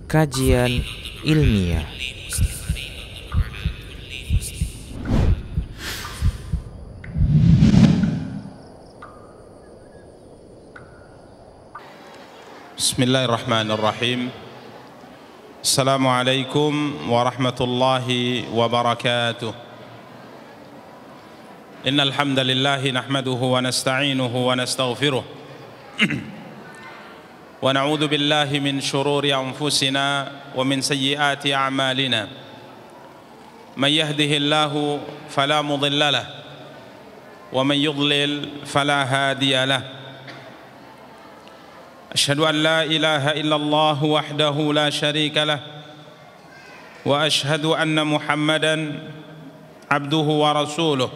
kajian ilmiah. Bismillahirrahmanirrahim. Assalamualaikum warahmatullahi wabarakatuh. Innal hamdalillah nahmaduhu wa nasta'inuhu wa nastaghfiruh. Wa na'udzu billahi min shururi anfusina wa min sayyiati a'malina. May yahdihillahu fala mudilla lahu wa man yudlil fala hadiya lahu. أشهد أن لا إله إلا الله وحده لا شريك له وأشهد أن محمدًا عبده ورسوله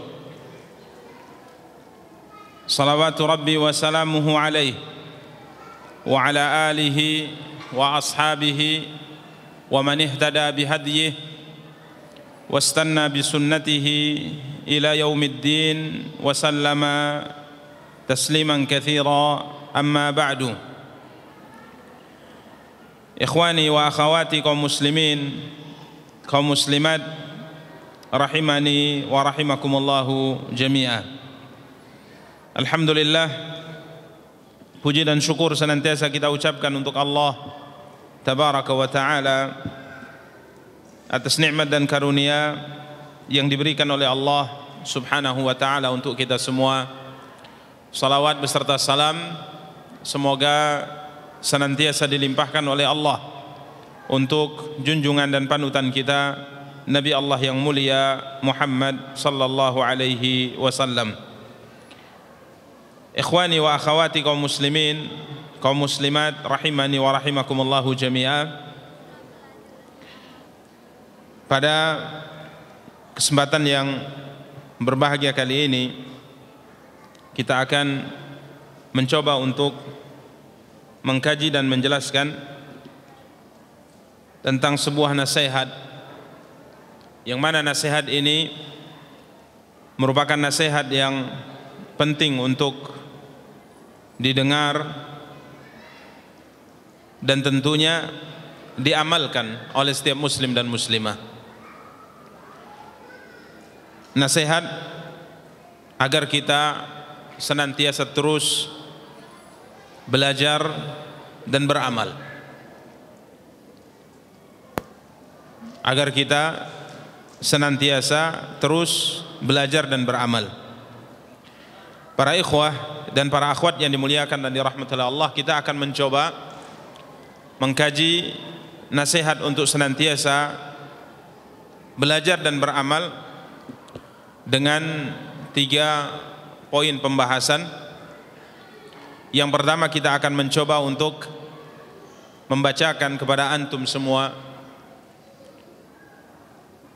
صلوات ربي وسلامه عليه وعلى آله وأصحابه ومن اهتدى بهديه واستنى بسنته إلى يوم الدين وسلم تسليمًا كثيرا. أما بعد. Ikhwani wa akhawati kaum muslimin, kaum muslimat, rahimani wa rahimakumullahu jami'a. Alhamdulillah, puji dan syukur senantiasa kita ucapkan untuk Allah tabaraka wa ta'ala atas nikmat dan karunia yang diberikan oleh Allah subhanahu wa ta'ala untuk kita semua. Salawat beserta salam semoga senantiasa dilimpahkan oleh Allah untuk junjungan dan panutan kita Nabi Allah yang mulia Muhammad sallallahu alaihi wasallam. Ikhwani wa akhawati kaum muslimin, kaum muslimat, rahimani wa rahimakumullahu jami'a. Pada kesempatan yang berbahagia kali ini kita akan mencoba untuk mengkaji dan menjelaskan tentang sebuah nasihat, yang mana nasihat ini merupakan nasihat yang penting untuk didengar dan tentunya diamalkan oleh setiap muslim dan muslimah. Nasihat agar kita senantiasa terus belajar dan beramal, agar kita senantiasa terus belajar dan beramal. Para ikhwah dan para akhwat yang dimuliakan dan dirahmati oleh Allah, kita akan mencoba mengkaji nasihat untuk senantiasa belajar dan beramal dengan 3 poin pembahasan. Yang pertama, kita akan mencoba untuk membacakan kepada antum semua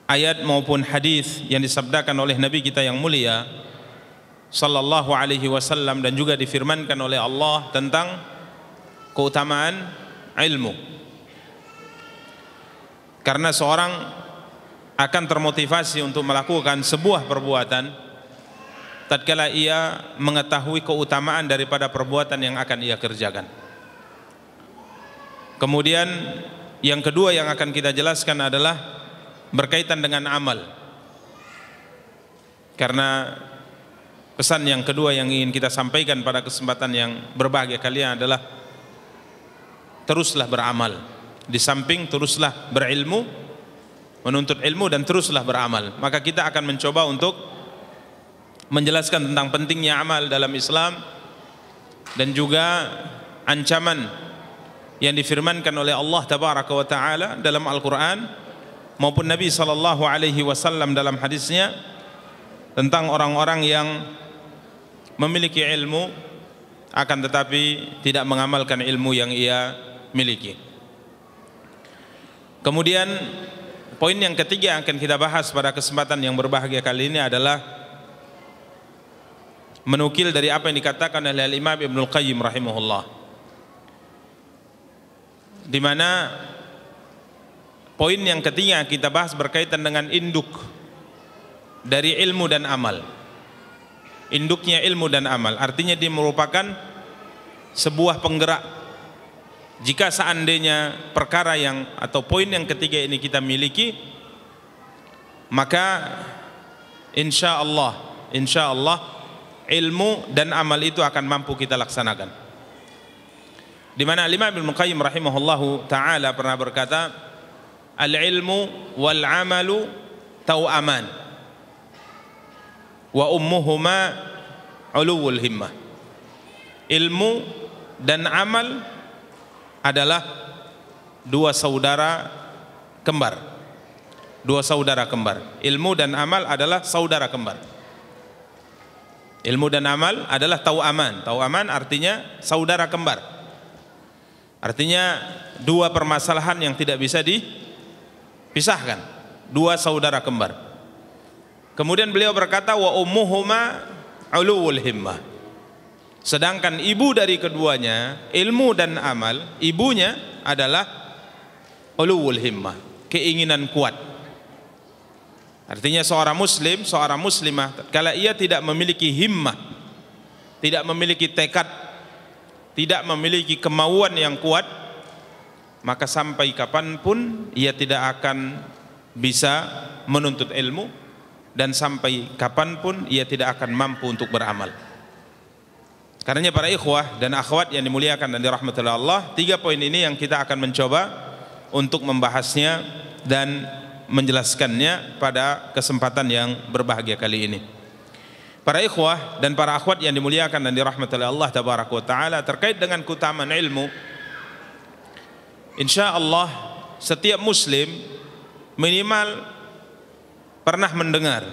ayat maupun hadis yang disabdakan oleh Nabi kita yang mulia sallallahu alaihi wasallam dan juga difirmankan oleh Allah tentang keutamaan ilmu. Karena seorang akan termotivasi untuk melakukan sebuah perbuatan tatkala ia mengetahui keutamaan daripada perbuatan yang akan ia kerjakan. Kemudian yang kedua yang akan kita jelaskan adalah berkaitan dengan amal. Karena pesan yang kedua yang ingin kita sampaikan pada kesempatan yang berbahagia kalian adalah teruslah beramal. Di samping teruslah berilmu, menuntut ilmu, dan teruslah beramal. Maka kita akan mencoba untuk menjelaskan tentang pentingnya amal dalam Islam dan juga ancaman yang difirmankan oleh Allah tabaraka wa ta'ala dalam Al-Quran maupun Nabi sallallahu alaihi wasallam dalam hadisnya tentang orang-orang yang memiliki ilmu akan tetapi tidak mengamalkan ilmu yang ia miliki. Kemudian poin yang ketiga yang akan kita bahas pada kesempatan yang berbahagia kali ini adalah menukil dari apa yang dikatakan oleh Imam Ibnul Qayyim rahimahullah, di mana poin yang ketiga kita bahas berkaitan dengan induk dari ilmu dan amal. Induknya ilmu dan amal artinya dia merupakan sebuah penggerak jika seandainya perkara yang atau poin yang ketiga ini kita miliki, maka insya Allah ilmu dan amal itu akan mampu kita laksanakan. Di mana Imam Ibnu Qayyim rahimahullahu taala pernah berkata, al-ilmu wal amalu tau'aman wa ummuhuma uluwul himmah. Ilmu dan amal adalah dua saudara kembar. Dua saudara kembar. Ilmu dan amal adalah saudara kembar. Ilmu dan amal adalah tau'aman. Tau'aman artinya saudara kembar. Artinya dua permasalahan yang tidak bisa dipisahkan. Dua saudara kembar. Kemudian beliau berkata, wa ummuhuma uluwul himmah. Sedangkan ibu dari keduanya, ilmu dan amal, ibunya adalah uluwul himmah, keinginan kuat. Artinya seorang muslim, seorang muslimah, kalau ia tidak memiliki himmah, tidak memiliki tekad, tidak memiliki kemauan yang kuat, maka sampai kapanpun ia tidak akan bisa menuntut ilmu, dan sampai kapanpun ia tidak akan mampu untuk beramal. Karenanya para ikhwah dan akhwat yang dimuliakan dan dirahmati Allah, 3 poin ini yang kita akan mencoba untuk membahasnya dan menjelaskannya pada kesempatan yang berbahagia kali ini. Para ikhwah dan para akhwat yang dimuliakan dan dirahmati Allah tabaraka wa taala, terkait dengan keutamaan ilmu, insyaallah setiap muslim minimal pernah mendengar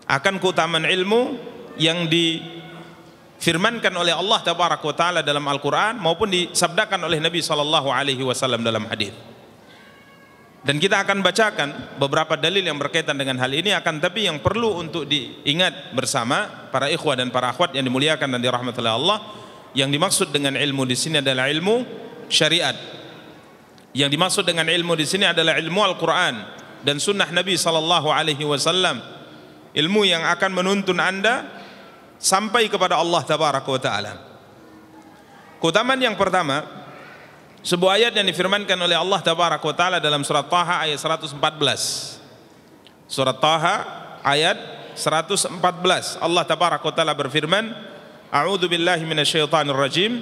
akan keutamaan ilmu yang difirmankan oleh Allah tabaraka wa taala dalam Al-Qur'an maupun disabdakan oleh Nabi sallallahu alaihi wasallam dalam hadis. Dan kita akan bacakan beberapa dalil yang berkaitan dengan hal ini, akan tapi yang perlu untuk diingat bersama para ikhwah dan para akhwat yang dimuliakan dan dirahmati Allah, yang dimaksud dengan ilmu di sini adalah ilmu syariat. Yang dimaksud dengan ilmu di sini adalah ilmu Al-Qur'an dan sunnah Nabi sallallahu alaihi wasallam, ilmu yang akan menuntun Anda sampai kepada Allah tabaraka wa taala. Keutamaan yang pertama, sebuah ayat yang difirmankan oleh Allah tabaraka wa taala dalam surat Taha ayat 114. Surat Taha ayat 114. Allah tabaraka wa taala berfirman, a'udzu billahi minasyaitonir rajim.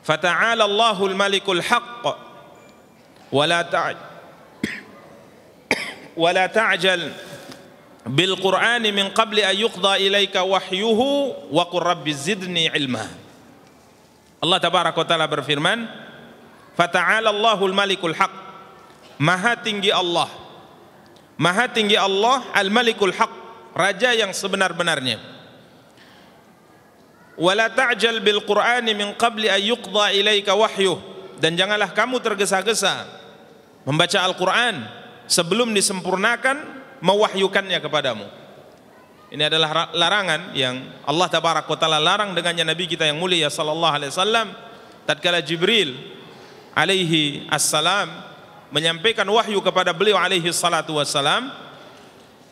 Fata'ala Allahul malikul haqq wa la ta'jal bil Qur'ani min qabli an yuqda ilaika wahyuhu wa qur rabbi zidni ilma. Allah tabaraka wa taala berfirman, fata'ala Allahul malikul haq, maha tinggi Allah, maha tinggi Allah al-malikul haq, raja yang sebenar-benarnya. Wala ta'jal bil Qur'ani min qabli an yuqda ilaika wahyuh, dan janganlah kamu tergesa-gesa membaca Al-Qur'an sebelum disempurnakan mewahyukannya kepadamu. Ini adalah larangan yang Allah tabaraka wa taala larang dengannya Nabi kita yang mulia sallallahu alaihi wasallam tatkala Jibril alaihi assalam menyampaikan wahyu kepada beliau alaihi salatu wassalam.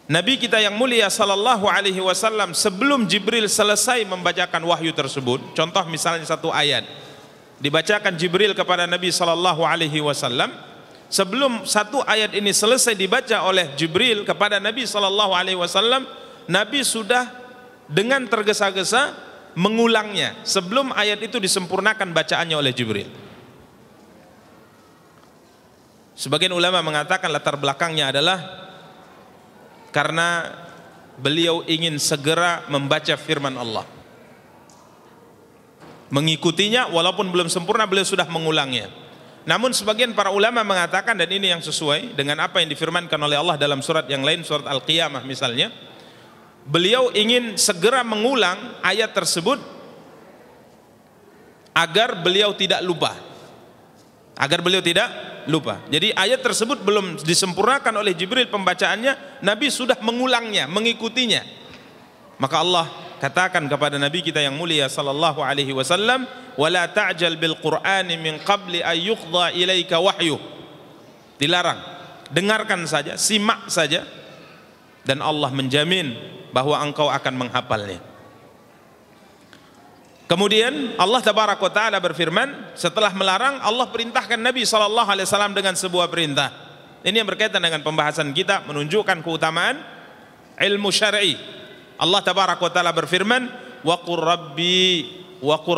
Nabi kita yang mulia sallallahu alaihi wasallam sebelum Jibril selesai membacakan wahyu tersebut, contoh misalnya satu ayat dibacakan Jibril kepada Nabi sallallahu alaihi wasallam, sebelum satu ayat ini selesai dibaca oleh Jibril kepada Nabi sallallahu alaihi wasallam, Nabi sudah dengan tergesa-gesa mengulangnya sebelum ayat itu disempurnakan bacaannya oleh Jibril. Sebagian ulama mengatakan latar belakangnya adalah karena beliau ingin segera membaca firman Allah, mengikutinya walaupun belum sempurna, beliau sudah mengulangnya. Namun sebagian para ulama mengatakan, dan ini yang sesuai dengan apa yang difirmankan oleh Allah dalam surat yang lain, surat Al-Qiyamah misalnya, beliau ingin segera mengulang ayat tersebut agar beliau tidak lupa. Agar beliau tidak lupa. Jadi ayat tersebut belum disempurnakan oleh Jibril pembacaannya, Nabi sudah mengulangnya, mengikutinya. Maka Allah katakan kepada Nabi kita yang mulia sallallahu alaihi wasallam, wala ta'jal bil Qur'ani min qabli an yuqda ilaika wahyu. Dilarang. Dengarkan saja, simak saja, dan Allah menjamin bahwa engkau akan menghafalnya. Kemudian Allah Tabaraka wa Ta'ala berfirman, setelah melarang, Allah perintahkan Nabi SAW dengan sebuah perintah. Ini yang berkaitan dengan pembahasan kita, menunjukkan keutamaan ilmu syar'i. Allah Tabaraka wa Ta'ala berfirman, wa qur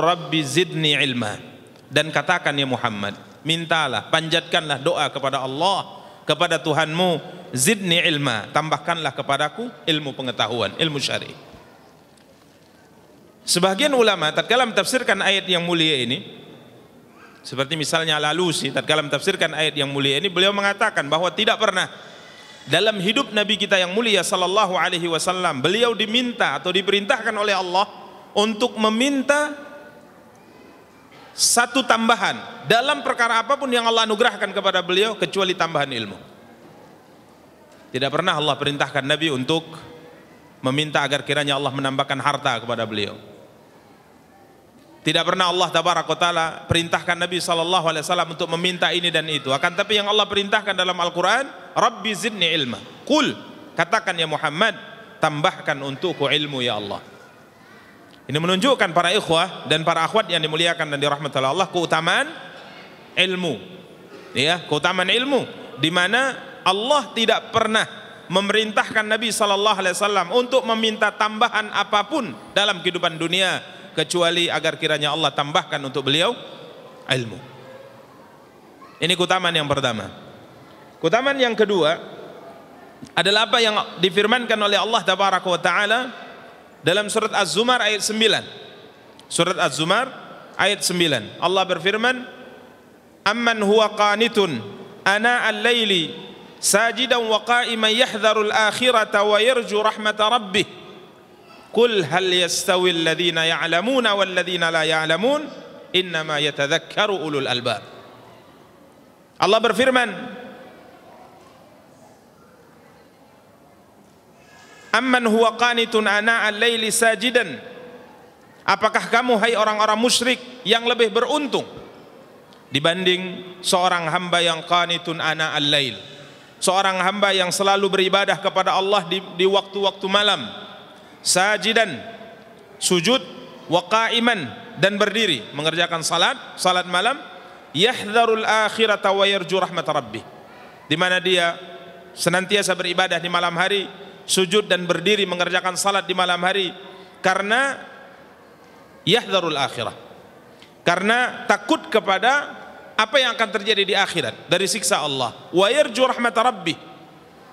rabbi zidni ilma. Dan katakan ya Muhammad, mintalah, panjatkanlah doa kepada Allah, kepada Tuhanmu, zidni ilma, tambahkanlah kepadaku ilmu pengetahuan, ilmu syar'i. Sebagian ulama tatkala mentafsirkan ayat yang mulia ini, seperti misalnya Al-Alusi tatkala mentafsirkan ayat yang mulia ini, beliau mengatakan bahwa tidak pernah dalam hidup Nabi kita yang mulia sallallahu alaihi wasallam beliau diminta atau diperintahkan oleh Allah untuk meminta satu tambahan dalam perkara apapun yang Allah anugerahkan kepada beliau kecuali tambahan ilmu. Tidak pernah Allah perintahkan Nabi untuk meminta agar kiranya Allah menambahkan harta kepada beliau. Tidak pernah Allah Tabaraka Ta'ala perintahkan Nabi SAW untuk meminta ini dan itu. Akan tapi yang Allah perintahkan dalam Al-Quran, Rabbi zidni ilma. Qul, katakan ya Muhammad, tambahkan untukku ilmu ya Allah. Ini menunjukkan para ikhwah dan para akhwat yang dimuliakan dan dirahmati Allah, keutamaan ilmu. Ya, keutamaan ilmu, di mana Allah tidak pernah memerintahkan Nabi SAW untuk meminta tambahan apapun dalam kehidupan dunia, kecuali agar kiranya Allah tambahkan untuk beliau ilmu. Ini keutamaan yang pertama. Keutamaan yang kedua adalah apa yang difirmankan oleh Allah Tabaraka wa Ta'ala dalam surat Az-Zumar ayat 9. Surat Az-Zumar ayat 9. Allah berfirman, amman huwa qanitun ana al-laili sajidan wa qa'iman yahdharul akhirata wa yarju rahmata rabbih. Qul hal yastawi alladhina ya'lamuna wal ladhina la ya'lamun innama yatadhakkaru ulul albab. Allah berfirman, amman huwa qanitun ana al-laili sajidan. Apakah kamu hai orang-orang musyrik yang lebih beruntung dibanding seorang hamba yang qanitun ana al-lail, seorang hamba yang selalu beribadah kepada Allah di waktu-waktu malam, sajidan, sujud, wa qa'iman, dan berdiri mengerjakan salat malam, yahdharul akhirata wa yarju rahmat rabbih, di mana dia senantiasa beribadah di malam hari, sujud dan berdiri mengerjakan salat di malam hari, karena yahdharul akhirah, karena takut kepada apa yang akan terjadi di akhirat dari siksa Allah, wa yarju rahmat rabbih,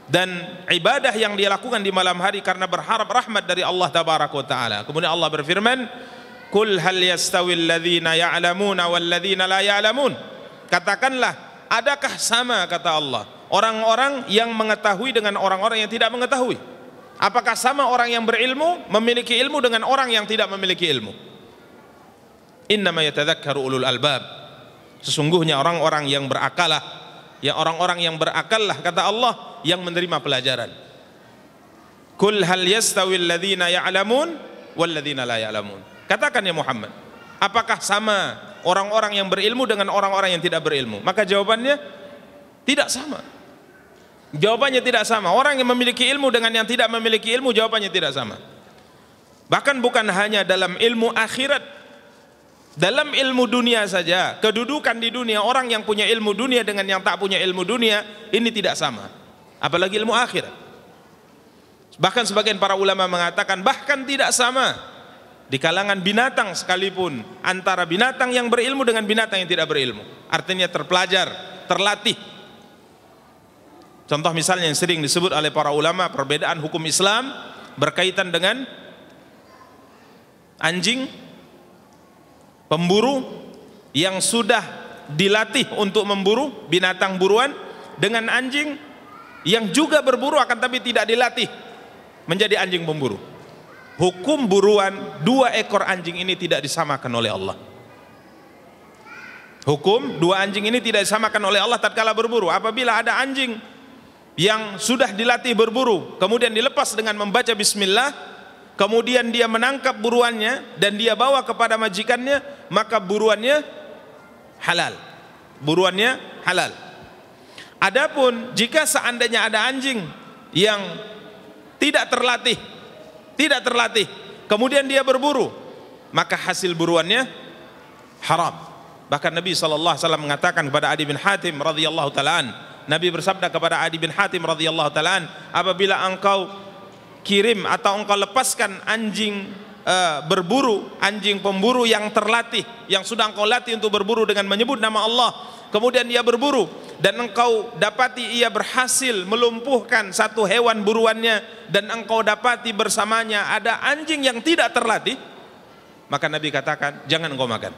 dan ibadah yang dia lakukan di malam hari karena berharap rahmat dari Allah Tabaraka wa Ta'ala. Kemudian Allah berfirman, Qul hal yastawil ladhina ya'lamuna wal ladhina la ya'lamun. Katakanlah, adakah sama, kata Allah, orang-orang yang mengetahui dengan orang-orang yang tidak mengetahui? Apakah sama orang yang berilmu, memiliki ilmu, dengan orang yang tidak memiliki ilmu? Innama yatadhakkaru ulul albab. Sesungguhnya orang-orang yang berakalah, ya orang-orang yang berakallah, kata Allah, yang menerima pelajaran. Kul hal yastawil ladzina ya'lamun wal ladzina la ya'lamun. Katakan ya Muhammad, apakah sama orang-orang yang berilmu dengan orang-orang yang tidak berilmu? Maka jawabannya tidak sama. Jawabannya tidak sama. Orang yang memiliki ilmu dengan yang tidak memiliki ilmu, jawabannya tidak sama. Bahkan bukan hanya dalam ilmu akhirat, dalam ilmu dunia saja, kedudukan di dunia, orang yang punya ilmu dunia dengan yang tak punya ilmu dunia ini tidak sama. Apalagi ilmu akhirat. Bahkan sebagian para ulama mengatakan bahkan tidak sama di kalangan binatang sekalipun, antara binatang yang berilmu dengan binatang yang tidak berilmu. Artinya terpelajar, terlatih. Contoh misalnya yang sering disebut oleh para ulama, perbedaan hukum Islam berkaitan dengan anjing pemburu yang sudah dilatih untuk memburu binatang buruan dengan anjing yang juga berburu akan tapi tidak dilatih menjadi anjing pemburu. Hukum buruan dua ekor anjing ini tidak disamakan oleh Allah. Hukum dua anjing ini tidak disamakan oleh Allah tatkala berburu. Apabila ada anjing yang sudah dilatih berburu kemudian dilepas dengan membaca bismillah, kemudian dia menangkap buruannya dan dia bawa kepada majikannya, maka buruannya halal. Buruannya halal. Adapun jika seandainya ada anjing yang tidak terlatih, kemudian dia berburu, maka hasil buruannya haram. Bahkan Nabi SAW mengatakan kepada Adi bin Hatim radhiyallahu ta'ala, Nabi bersabda kepada Adi bin Hatim radhiyallahu ta'ala, apabila engkau kirim atau engkau lepaskan anjing berburu, anjing pemburu yang terlatih, yang sudah engkau latih untuk berburu dengan menyebut nama Allah, kemudian ia berburu dan engkau dapati ia berhasil melumpuhkan satu hewan buruannya, dan engkau dapati bersamanya ada anjing yang tidak terlatih, maka Nabi katakan jangan engkau makan,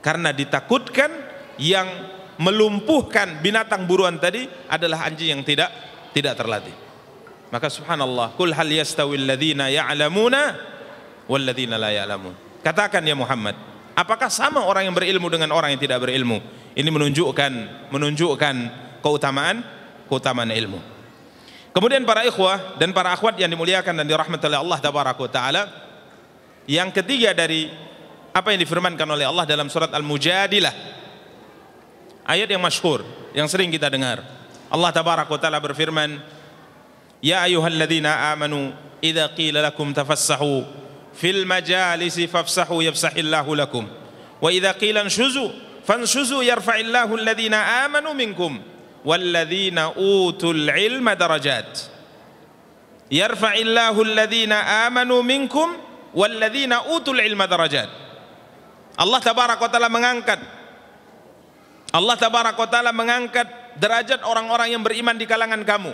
karena ditakutkan yang melumpuhkan binatang buruan tadi adalah anjing yang tidak terlatih. Maka subhanallah, kul hal yastawil ladzina ya'lamuna wal ladzina la ya'lamun. Katakan ya Muhammad, apakah sama orang yang berilmu dengan orang yang tidak berilmu? Ini menunjukkan keutamaan ilmu. Kemudian para ikhwah dan para akhwat yang dimuliakan dan dirahmati oleh Allah tabaraka taala, yang ketiga dari apa yang difirmankan oleh Allah dalam surat Al-Mujadilah, ayat yang masyhur yang sering kita dengar. Allah tabaraka taala berfirman, ya ayyuhalladzina amanu idza qila lakum tafassahu fil majalisi fafsahu yafsahillahu lakum wa idza qila anshuzu fanshuzu yarfa'illahu alladhina amanu minkum walladzina utul ilma darajat. Yarfa'illahu alladhina amanu minkum walladzina utul ilma darajat. Allah tabaraka wa taala mengangkat derajat orang-orang yang beriman di kalangan kamu.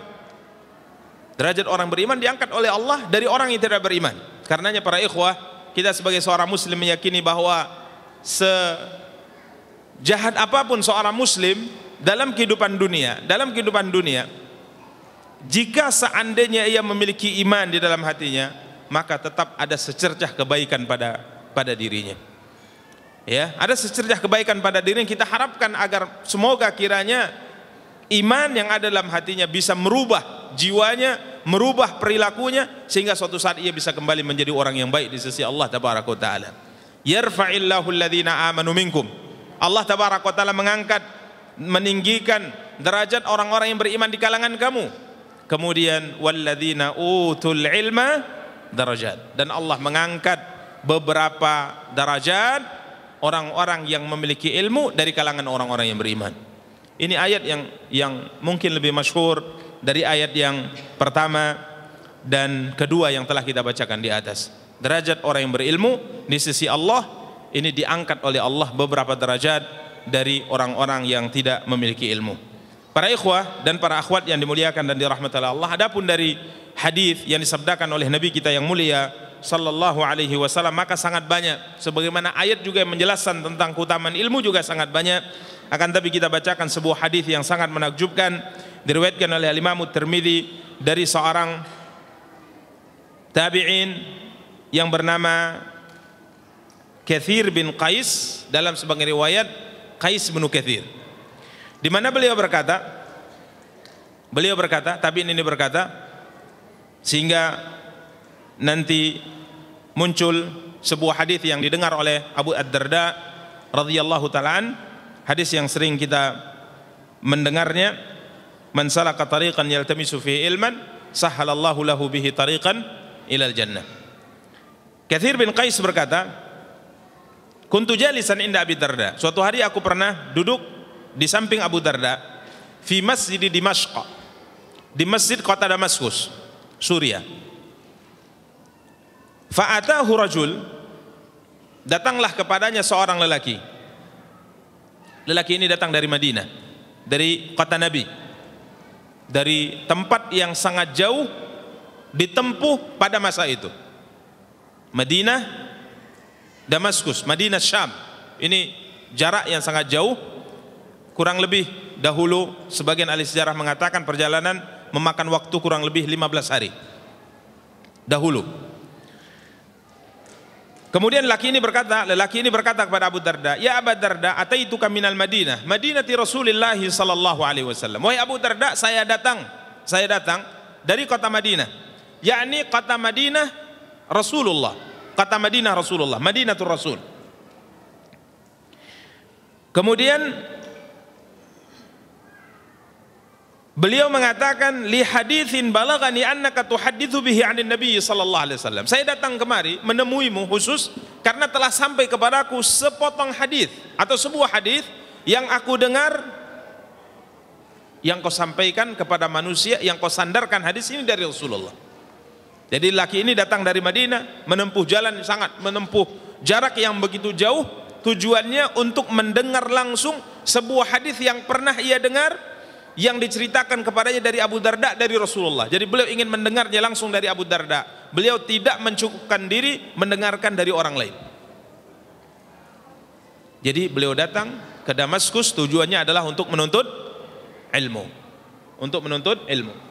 Derajat orang beriman diangkat oleh Allah dari orang yang tidak beriman. Karenanya para ikhwah, kita sebagai seorang muslim meyakini bahwa sejahat apapun seorang muslim dalam kehidupan dunia, jika seandainya ia memiliki iman di dalam hatinya, maka tetap ada secercah kebaikan pada dirinya. Ya, ada secercah kebaikan pada dirinya. Kita harapkan agar semoga kiranya iman yang ada dalam hatinya bisa merubah jiwanya, merubah perilakunya, sehingga suatu saat ia bisa kembali menjadi orang yang baik di sisi Allah tabaraka taala. Yarfa'illahu alladhina amanu minkum. Allah tabaraka taala mengangkat, meninggikan derajat orang-orang yang beriman di kalangan kamu. Kemudian walladzina utul ilma darajat, dan Allah mengangkat beberapa derajat orang-orang yang memiliki ilmu dari kalangan orang-orang yang beriman. Ini ayat yang mungkin lebih masyhur dari ayat yang pertama dan kedua yang telah kita bacakan di atas. Derajat orang yang berilmu di sisi Allah ini diangkat oleh Allah beberapa derajat dari orang-orang yang tidak memiliki ilmu. Para ikhwah dan para akhwat yang dimuliakan dan dirahmati oleh Allah, adapun dari hadis yang disabdakan oleh Nabi kita yang mulia sallallahu alaihi wasallam, maka sangat banyak. Sebagaimana ayat juga yang menjelaskan tentang keutamaan ilmu juga sangat banyak. Akan tapi kita bacakan sebuah hadis yang sangat menakjubkan, diriwayatkan oleh Imam Tirmidzi dari seorang tabi'in yang bernama Katsir bin Qais, dalam sebagian riwayat Qais bin Katsir, di mana beliau berkata, tabi'in ini berkata, sehingga nanti muncul sebuah hadis yang didengar oleh Abu Ad-Darda radhiyallahu ta'ala, hadis yang sering kita mendengarnya, man salaka tariqan yaltamisu fihi ilman sahhalallahu lahu bihi tariqan ilal jannah. Katsir bin Qais berkata, kuntu jalisan inda Abi Darda, suatu hari aku pernah duduk di samping Abu Darda, fi masjid Dimashq, di masjid kota Damaskus, Suriah. Fa'atahu rajul, datanglah kepadanya seorang lelaki. Lelaki ini datang dari Madinah, dari kota Nabi, dari tempat yang sangat jauh ditempuh pada masa itu. Madinah, Damaskus, Madinah Syam, ini jarak yang sangat jauh. Kurang lebih dahulu sebagian ahli sejarah mengatakan perjalanan memakan waktu kurang lebih 15 hari dahulu. Kemudian lelaki ini berkata kepada Abu Darda, ya Abu Darda, ataituka minal Madinah, Madinati Rasulillah sallallahu alaihi wasallam. Wahai Abu Darda, saya datang dari kota Madinah, yakni kota Madinah Rasulullah, kota Madinah Rasulullah, Madinatul Rasul. Kemudian Beliau mengatakan, li haditsin balagani annaka tuhadditsu bihi 'anin nabiy sallallahu alaihi wasallam. Saya datang kemari menemuimu khusus karena telah sampai kepadaku sepotong hadis atau sebuah hadis yang aku dengar, yang kau sampaikan kepada manusia, yang kau sandarkan hadis ini dari Rasulullah. Jadi laki ini datang dari Madinah, menempuh jarak yang begitu jauh, tujuannya untuk mendengar langsung sebuah hadis yang pernah ia dengar, yang diceritakan kepadanya dari Abu Darda dari Rasulullah. Jadi beliau ingin mendengarnya langsung dari Abu Darda. Beliau tidak mencukupkan diri mendengarkan dari orang lain. Jadi beliau datang ke Damaskus, tujuannya adalah untuk menuntut ilmu. Untuk menuntut ilmu.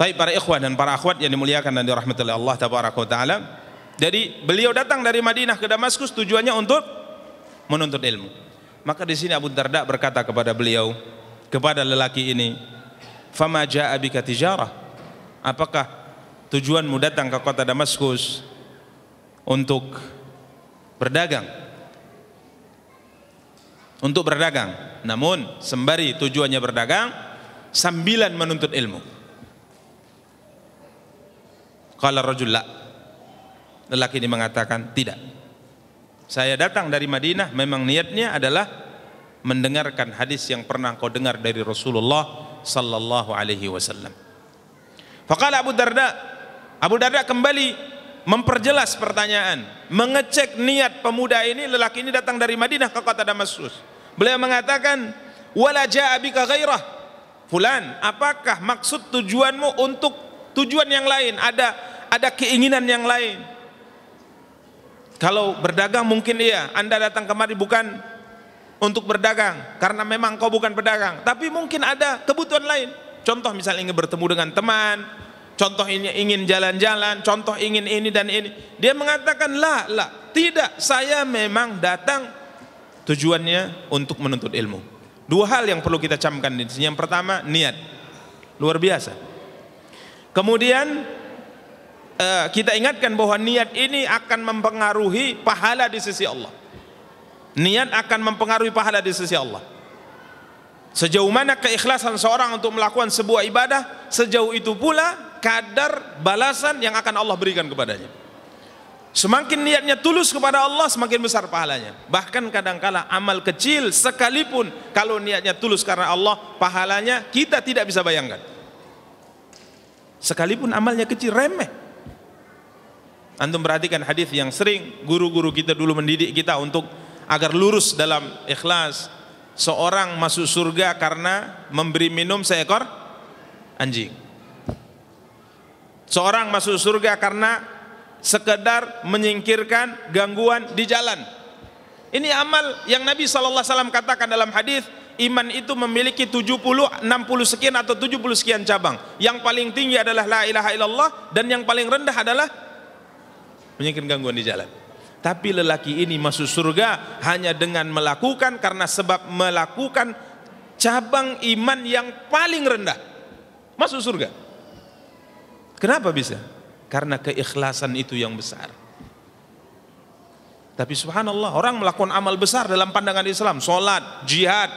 Baik para ikhwan dan para akhwat yang dimuliakan dan dirahmati oleh Allah tabaraka wa taala. Jadi beliau datang dari Madinah ke Damaskus tujuannya untuk menuntut ilmu. Maka di sini Abu Darda berkata kepada beliau, kepada lelaki ini, "Fama jaa bika tijarah?" Apakah tujuanmu datang ke kota Damaskus untuk berdagang? Untuk berdagang. Namun sembari tujuannya berdagang, sambilan menuntut ilmu. Qala rajul la. Lelaki ini mengatakan, tidak. Saya datang dari Madinah memang niatnya adalah mendengarkan hadis yang pernah kau dengar dari Rasulullah sallallahu alaihi wasallam. Faqala Abu Darda kembali memperjelas pertanyaan, mengecek niat pemuda ini. Lelaki ini datang dari Madinah ke kota Damaskus. Beliau mengatakan, wala jaa bika ghairah. Fulan, apakah maksud tujuanmu untuk tujuan yang lain? Ada keinginan yang lain? Kalau berdagang mungkin iya, Anda datang kemari bukan untuk berdagang karena memang kau bukan pedagang, tapi mungkin ada kebutuhan lain. Contoh misalnya ingin bertemu dengan teman, contoh ini ingin jalan-jalan, contoh ingin ini dan ini. Dia mengatakan la, tidak, saya memang datang tujuannya untuk menuntut ilmu. Dua hal yang perlu kita camkan di sini. Yang pertama, niat. Luar biasa. Kemudian kita ingatkan bahwa niat ini akan mempengaruhi pahala di sisi Allah. Niat akan mempengaruhi pahala di sisi Allah. Sejauh mana keikhlasan seorang untuk melakukan sebuah ibadah, sejauh itu pula kadar balasan yang akan Allah berikan kepadanya. Semakin niatnya tulus kepada Allah, semakin besar pahalanya. Bahkan kadangkala amal kecil sekalipun kalau niatnya tulus karena Allah, pahalanya kita tidak bisa bayangkan. Sekalipun amalnya kecil, remeh. Antum perhatikan hadis yang sering guru-guru kita dulu mendidik kita untuk agar lurus dalam ikhlas. Seorang masuk surga karena memberi minum seekor anjing. Seorang masuk surga karena sekedar menyingkirkan gangguan di jalan. Ini amal yang Nabi SAW katakan dalam hadis, iman itu memiliki 70, 60 sekian atau 70 sekian cabang. Yang paling tinggi adalah la ilaha illallah, dan yang paling rendah adalah menyingkirkan gangguan di jalan. Tapi lelaki ini masuk surga hanya dengan melakukan, karena sebab melakukan cabang iman yang paling rendah, masuk surga. Kenapa bisa? Karena keikhlasan itu yang besar. Tapi subhanallah, orang melakukan amal besar dalam pandangan Islam, sholat, jihad,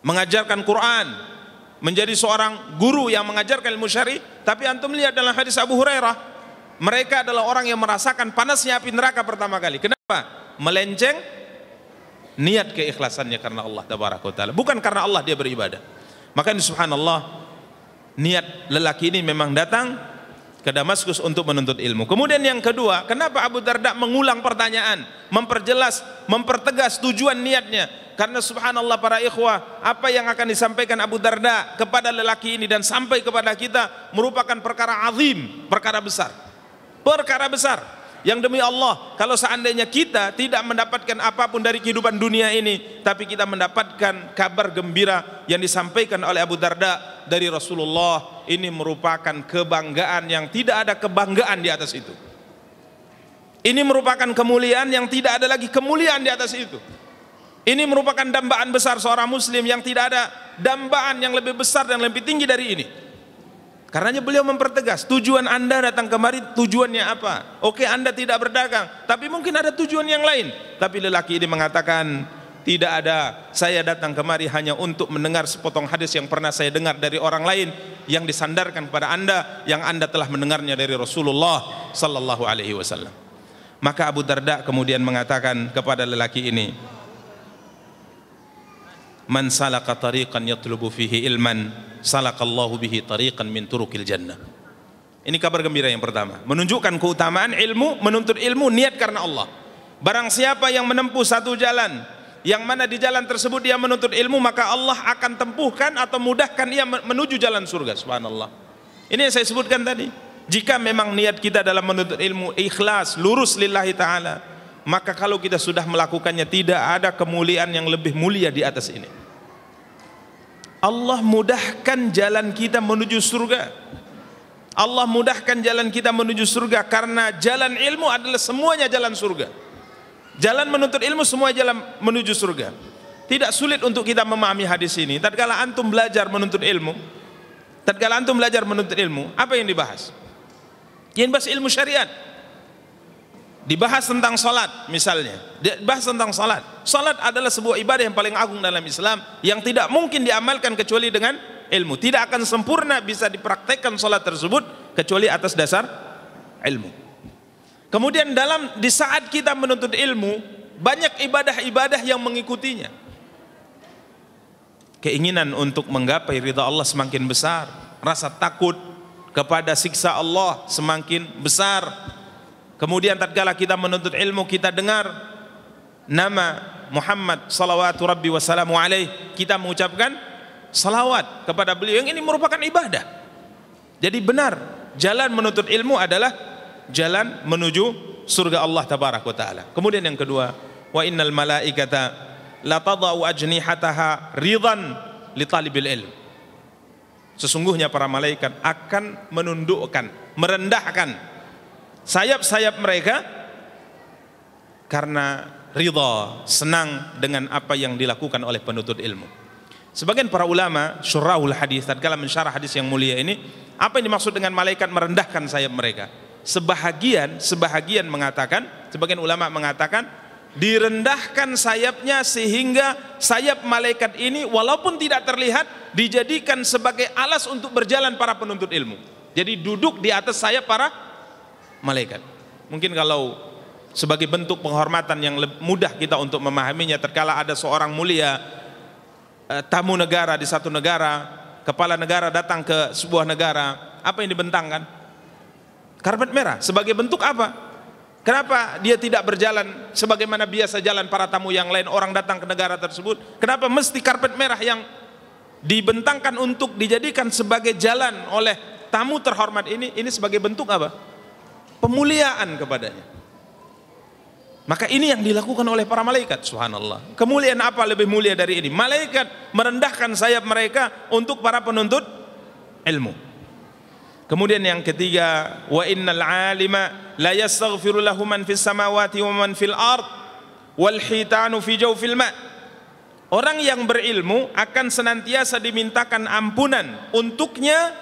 mengajarkan Quran, menjadi seorang guru yang mengajarkan ilmu syar'i. Tapi antum lihat dalam hadis Abu Hurairah, mereka adalah orang yang merasakan panasnya api neraka pertama kali. Kenapa? Melenceng niat keikhlasannya karena Allah tabaraka wa taala, bukan karena Allah dia beribadah. Maka subhanallah, niat lelaki ini memang datang ke Damaskus untuk menuntut ilmu. Kemudian yang kedua, kenapa Abu Darda mengulang pertanyaan, memperjelas, mempertegas tujuan niatnya? Karena subhanallah para ikhwah, apa yang akan disampaikan Abu Darda kepada lelaki ini dan sampai kepada kita merupakan perkara azim, perkara besar. Perkara besar yang demi Allah, kalau seandainya kita tidak mendapatkan apapun dari kehidupan dunia ini, tapi kita mendapatkan kabar gembira yang disampaikan oleh Abu Darda dari Rasulullah, ini merupakan kebanggaan yang tidak ada kebanggaan di atas itu. Ini merupakan kemuliaan yang tidak ada lagi kemuliaan di atas itu. Ini merupakan dambaan besar seorang muslim yang tidak ada dambaan yang lebih besar dan lebih tinggi dari ini. Karenanya beliau mempertegas, tujuan Anda datang kemari tujuannya apa? Oke, Anda tidak berdagang, tapi mungkin ada tujuan yang lain. Tapi lelaki ini mengatakan, tidak ada, saya datang kemari hanya untuk mendengar sepotong hadis yang pernah saya dengar dari orang lain, yang disandarkan kepada Anda, yang Anda telah mendengarnya dari Rasulullah sallallahu alaihi wasallam. Maka Abu Darda kemudian mengatakan kepada lelaki ini, man salaka tariqan yatlubu fihi ilman salakallahu bihi tariqan min turuqil jannah. Ini kabar gembira yang pertama, menunjukkan keutamaan ilmu, menuntut ilmu niat karena Allah. Barang siapa yang menempuh satu jalan, yang mana di jalan tersebut dia menuntut ilmu, maka Allah akan tempuhkan atau mudahkan ia menuju jalan surga. Subhanallah. Ini yang saya sebutkan tadi. Jika memang niat kita dalam menuntut ilmu ikhlas, lurus lillahi ta'ala, maka kalau kita sudah melakukannya, tidak ada kemuliaan yang lebih mulia di atas ini. Allah mudahkan jalan kita menuju surga. Allah mudahkan jalan kita menuju surga, karena jalan ilmu adalah semuanya jalan surga. Jalan menuntut ilmu semua jalan menuju surga. Tidak sulit untuk kita memahami hadis ini. Tatkala antum belajar menuntut ilmu, apa yang dibahas? Yang dibahas ilmu syariat. Dibahas tentang salat misalnya, dibahas tentang salat. Salat adalah sebuah ibadah yang paling agung dalam Islam, yang tidak mungkin diamalkan kecuali dengan ilmu. Tidak akan sempurna bisa dipraktekkan salat tersebut kecuali atas dasar ilmu. Kemudian di saat kita menuntut ilmu, banyak ibadah-ibadah yang mengikutinya. Keinginan untuk menggapai ridha Allah semakin besar, rasa takut kepada siksa Allah semakin besar. Kemudian tatkala kita menuntut ilmu, kita dengar nama Muhammad salawatu rabbi wassalamu alaih, kita mengucapkan salawat kepada beliau, yang ini merupakan ibadah. Jadi benar, jalan menuntut ilmu adalah jalan menuju surga Allah tabaraka wa taala. Kemudian yang kedua, wa innal malaikata la tadau ajnihataha ridhan li talibil ilm. Sesungguhnya para malaikat akan menundukkan, merendahkan sayap-sayap mereka karena ridha, senang dengan apa yang dilakukan oleh penuntut ilmu. Sebagian para ulama syurahul hadis tatkala mensyarah hadis yang mulia ini, apa yang dimaksud dengan malaikat merendahkan sayap mereka? Sebahagian mengatakan, sebagian ulama mengatakan direndahkan sayapnya sehingga sayap malaikat ini walaupun tidak terlihat dijadikan sebagai alas untuk berjalan para penuntut ilmu. Jadi duduk di atas sayap para malaikat. Mungkin kalau sebagai bentuk penghormatan yang mudah kita untuk memahaminya, tatkala ada seorang mulia, tamu negara di satu negara, kepala negara datang ke sebuah negara, apa yang dibentangkan? Karpet merah. Sebagai bentuk apa? Kenapa dia tidak berjalan sebagaimana biasa jalan para tamu yang lain, orang datang ke negara tersebut? Kenapa mesti karpet merah yang dibentangkan untuk dijadikan sebagai jalan oleh tamu terhormat ini? Ini sebagai bentuk apa? Pemuliaan kepadanya. Maka ini yang dilakukan oleh para malaikat. Subhanallah. Kemuliaan apa lebih mulia dari ini? Malaikat merendahkan sayap mereka untuk para penuntut ilmu. Kemudian yang ketiga, wa innal alima la yastaghfiru lahu man fis samawati wa man fil ard wal hitanu fi jawfil ma. Orang yang berilmu akan senantiasa dimintakan ampunan untuknya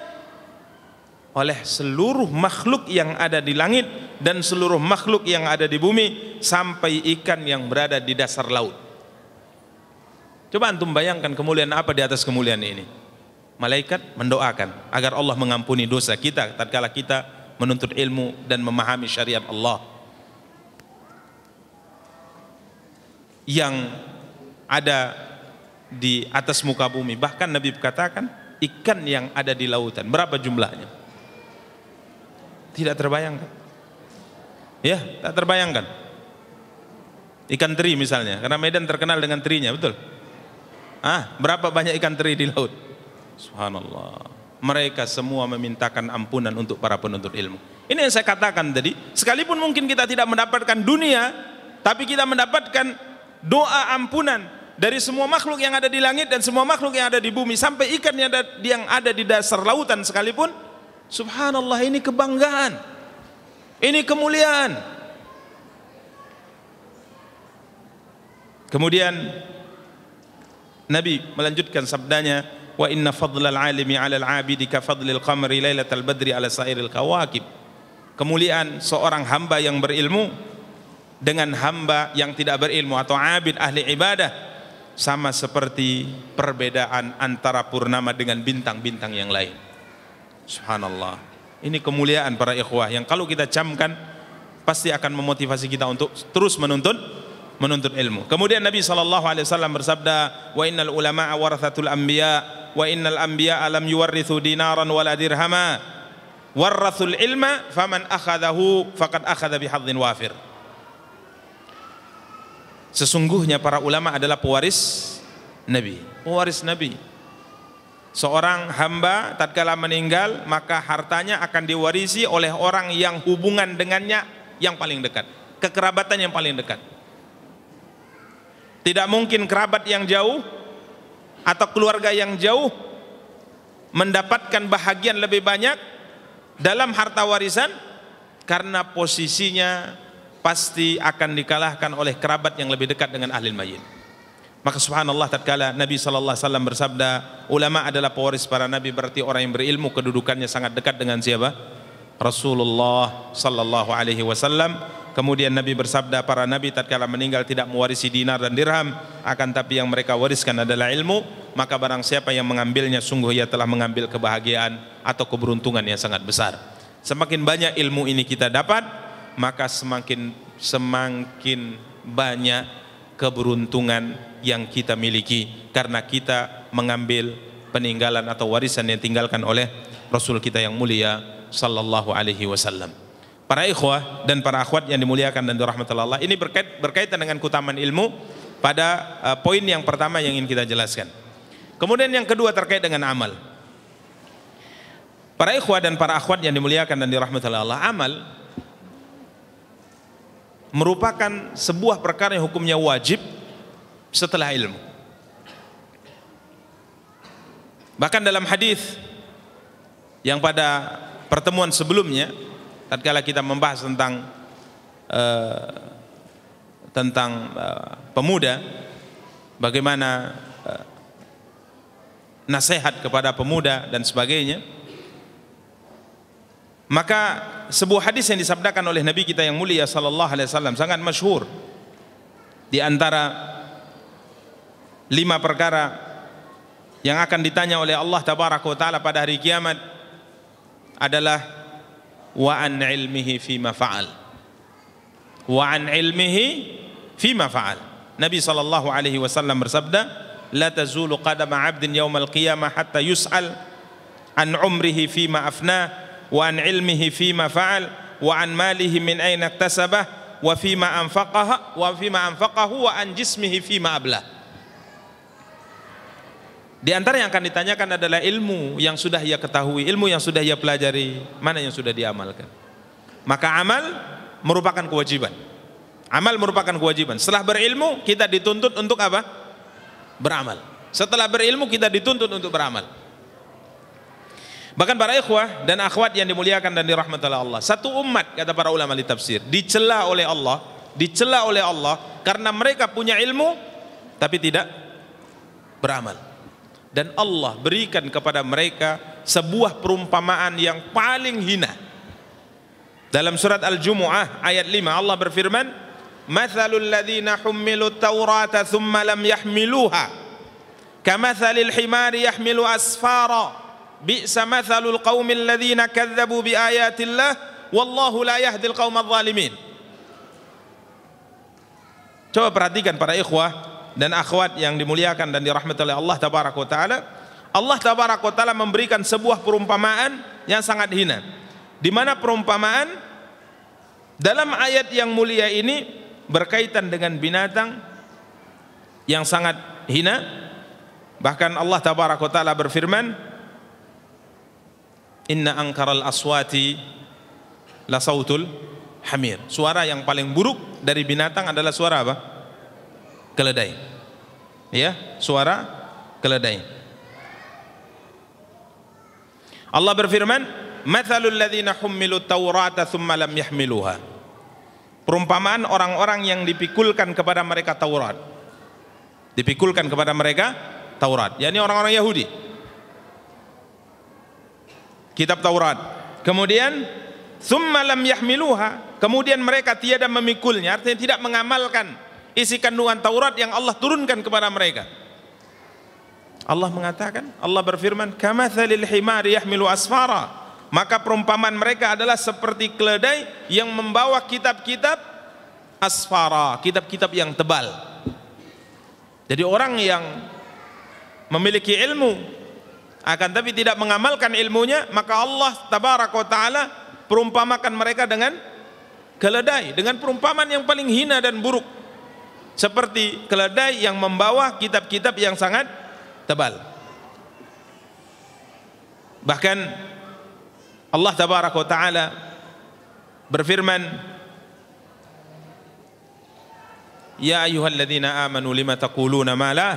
oleh seluruh makhluk yang ada di langit dan seluruh makhluk yang ada di bumi, sampai ikan yang berada di dasar laut. Coba antum bayangkan kemuliaan apa di atas kemuliaan ini. Malaikat mendoakan agar Allah mengampuni dosa kita tatkala kita menuntut ilmu dan memahami syariat Allah. Yang ada di atas muka bumi, bahkan Nabi katakan ikan yang ada di lautan, berapa jumlahnya? Tidak terbayangkan. Ya, tak terbayangkan. Ikan teri misalnya, karena Medan terkenal dengan terinya, betul? Berapa banyak ikan teri di laut? Subhanallah. Mereka semua memintakan ampunan untuk para penuntut ilmu. Ini yang saya katakan tadi, sekalipun mungkin kita tidak mendapatkan dunia, tapi kita mendapatkan doa ampunan dari semua makhluk yang ada di langit dan semua makhluk yang ada di bumi, sampai ikan yang ada di dasar lautan sekalipun. Subhanallah, ini kebanggaan, ini kemuliaan. Kemudian Nabi melanjutkan sabdanya, wa inna fadlal alimi 'alal 'abidi ka fadlil qamari lailatal badri 'ala sairil kawakib. Kemuliaan seorang hamba yang berilmu dengan hamba yang tidak berilmu atau abid ahli ibadah sama seperti perbedaan antara purnama dengan bintang-bintang yang lain. Subhanallah. Ini kemuliaan para ikhwah yang kalau kita camkan pasti akan memotivasi kita untuk terus menuntut ilmu. Kemudian Nabi SAW bersabda, wa innal ulama'a warathatul anbiya wa innal anbiya lam yuwarrithu dinaran wala dirhama warrathul ilma faman akhadahu faqad akhadha bihadzin wafir. Sesungguhnya para ulama adalah pewaris Nabi. Seorang hamba tatkala meninggal maka hartanya akan diwarisi oleh orang yang hubungan dengannya yang paling dekat, kekerabatan yang paling dekat. Tidak mungkin kerabat yang jauh atau keluarga yang jauh mendapatkan bahagian lebih banyak dalam harta warisan karena posisinya pasti akan dikalahkan oleh kerabat yang lebih dekat dengan ahli mayit. Maka subhanallah tatkala Nabi sallallahu alaihi wasallam bersabda, ulama adalah pewaris para nabi, berarti orang yang berilmu kedudukannya sangat dekat dengan siapa? Rasulullah sallallahu alaihi wasallam. Kemudian Nabi bersabda, para nabi tatkala meninggal tidak mewarisi dinar dan dirham, akan tapi yang mereka wariskan adalah ilmu. Maka barang siapa yang mengambilnya sungguh ia telah mengambil kebahagiaan atau keberuntungan yang sangat besar. Semakin banyak ilmu ini kita dapat, maka semakin banyak keberuntungan yang kita miliki karena kita mengambil peninggalan atau warisan yang ditinggalkan oleh Rasul kita yang mulia sallallahu alaihi wasallam. Para ikhwah dan para akhwat yang dimuliakan dan dirahmati Allah, ini berkaitan dengan keutamaan ilmu pada poin yang pertama yang ingin kita jelaskan. Kemudian yang kedua terkait dengan amal. Para ikhwah dan para akhwat yang dimuliakan dan dirahmati Allah, amal merupakan sebuah perkara yang hukumnya wajib setelah ilmu. Bahkan dalam hadis yang pada pertemuan sebelumnya tatkala kita membahas tentang pemuda, bagaimana nasihat kepada pemuda dan sebagainya, maka sebuah hadis yang disabdakan oleh Nabi kita yang mulia sallallahu alaihi wasallam sangat masyhur. Di antara 5 perkara yang akan ditanya oleh Allah tabaraka wa taala pada hari kiamat adalah wa an ilmihi fima fa'al. Wa an ilmihi fima fa'al. Nabi sallallahu alaihi wasallam bersabda, la tazulu qadama 'abdin yaumal qiyamah hatta yus'al an umrihi fima afnah wa an ilmihi fima fa'al wa an malihi min aina iktasabah wa fima anfaqahu wa an jismihi fima ablah. Di antara yang akan ditanyakan adalah ilmu yang sudah ia ketahui, ilmu yang sudah ia pelajari, mana yang sudah diamalkan. Maka amal merupakan kewajiban. Amal merupakan kewajiban. Setelah berilmu kita dituntut untuk apa? Beramal. Setelah berilmu kita dituntut untuk beramal. Bahkan para ikhwah dan akhwat yang dimuliakan dan dirahmati Allah, satu umat kata para ulama di tafsir dicela oleh Allah karena mereka punya ilmu tapi tidak beramal. Dan Allah berikan kepada mereka sebuah perumpamaan yang paling hina. Dalam surat Al-Jumu'ah ayat 5 Allah berfirman, "Matsalul ladzina hummilut Taurata tsumma lam yahmiluha kamatsalil himari yahmilu asfara bi'sa matsalul qaumil ladzina kadzdzabu biayatillah wallahu la yahdil qaumadz zalimin." Coba perhatikan para ikhwah dan akhwat yang dimuliakan dan dirahmati oleh Allah tabaraka wa taala. Allah tabaraka wa taala memberikan sebuah perumpamaan yang sangat hina, di mana perumpamaan dalam ayat yang mulia ini berkaitan dengan binatang yang sangat hina. Bahkan Allah tabaraka wa taala berfirman, inna ankaral aswati la sautul hamir. Suara yang paling buruk dari binatang adalah suara apa? Keledai. Ya, suara keledai. Allah berfirman, "Matsalul ladzina hummilut Taurata tsumma lam yahmiluha." Perumpamaan orang-orang yang dipikulkan kepada mereka Taurat. Dipikulkan kepada mereka Taurat, yakni orang-orang Yahudi. kitab Taurat. Kemudian tsumma lam yahmiluha, kemudian mereka tiada memikulnya, artinya tidak mengamalkan isi kandungan Taurat yang Allah turunkan kepada mereka. Allah mengatakan, Allah berfirman, kamatsalil himari yahmilu asfara, maka perumpamaan mereka adalah seperti keledai yang membawa kitab-kitab asfara, kitab-kitab yang tebal. Jadi orang yang memiliki ilmu akan tapi tidak mengamalkan ilmunya, maka Allah tabaraka wa taala perumpamakan mereka dengan keledai, dengan perumpamaan yang paling hina dan buruk, seperti keledai yang membawa kitab-kitab yang sangat tebal. Bahkan Allah tabaraka wa taala berfirman, ya ayyuhalladzina amanu lima taquluna ma la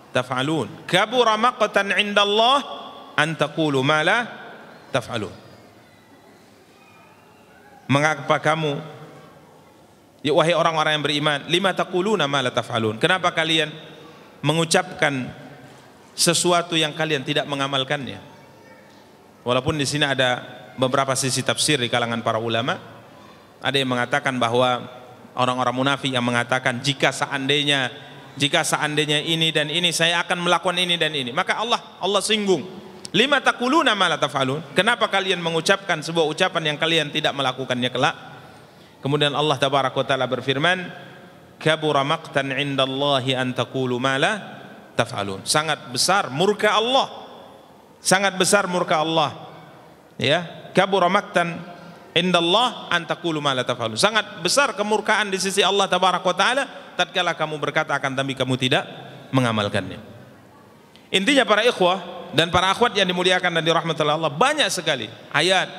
taf'alun, kabura maqtan 'indallah an taqulu ma la taf'alun. Mengapa kamu, ya wahai orang-orang yang beriman, lima taquluna ma la taf'alun, kenapa kalian mengucapkan sesuatu yang kalian tidak mengamalkannya? Walaupun di sini ada beberapa sisi tafsir di kalangan para ulama. Ada yang mengatakan bahwa orang-orang munafik yang mengatakan jika seandainya ini dan ini, saya akan melakukan ini dan ini, maka Allah singgung. Lima taquluna ma la taf'alun, kenapa kalian mengucapkan sebuah ucapan yang kalian tidak melakukannya kelak? Kemudian Allah tabaraka wa taala berfirman, kabura maqtan 'indallahi an taqulu ma la taf'alun, sangat besar murka Allah, sangat besar murka Allah, ya, kabura maqtan indallah an taqulu ma la taf'alun, sangat besar kemurkaan di sisi Allah tabaraka wa taala tatkala kamu berkata akan tapi kamu tidak mengamalkannya. Intinya para ikhwah dan para akhwat yang dimuliakan dan dirahmati Allah, banyak sekali ayat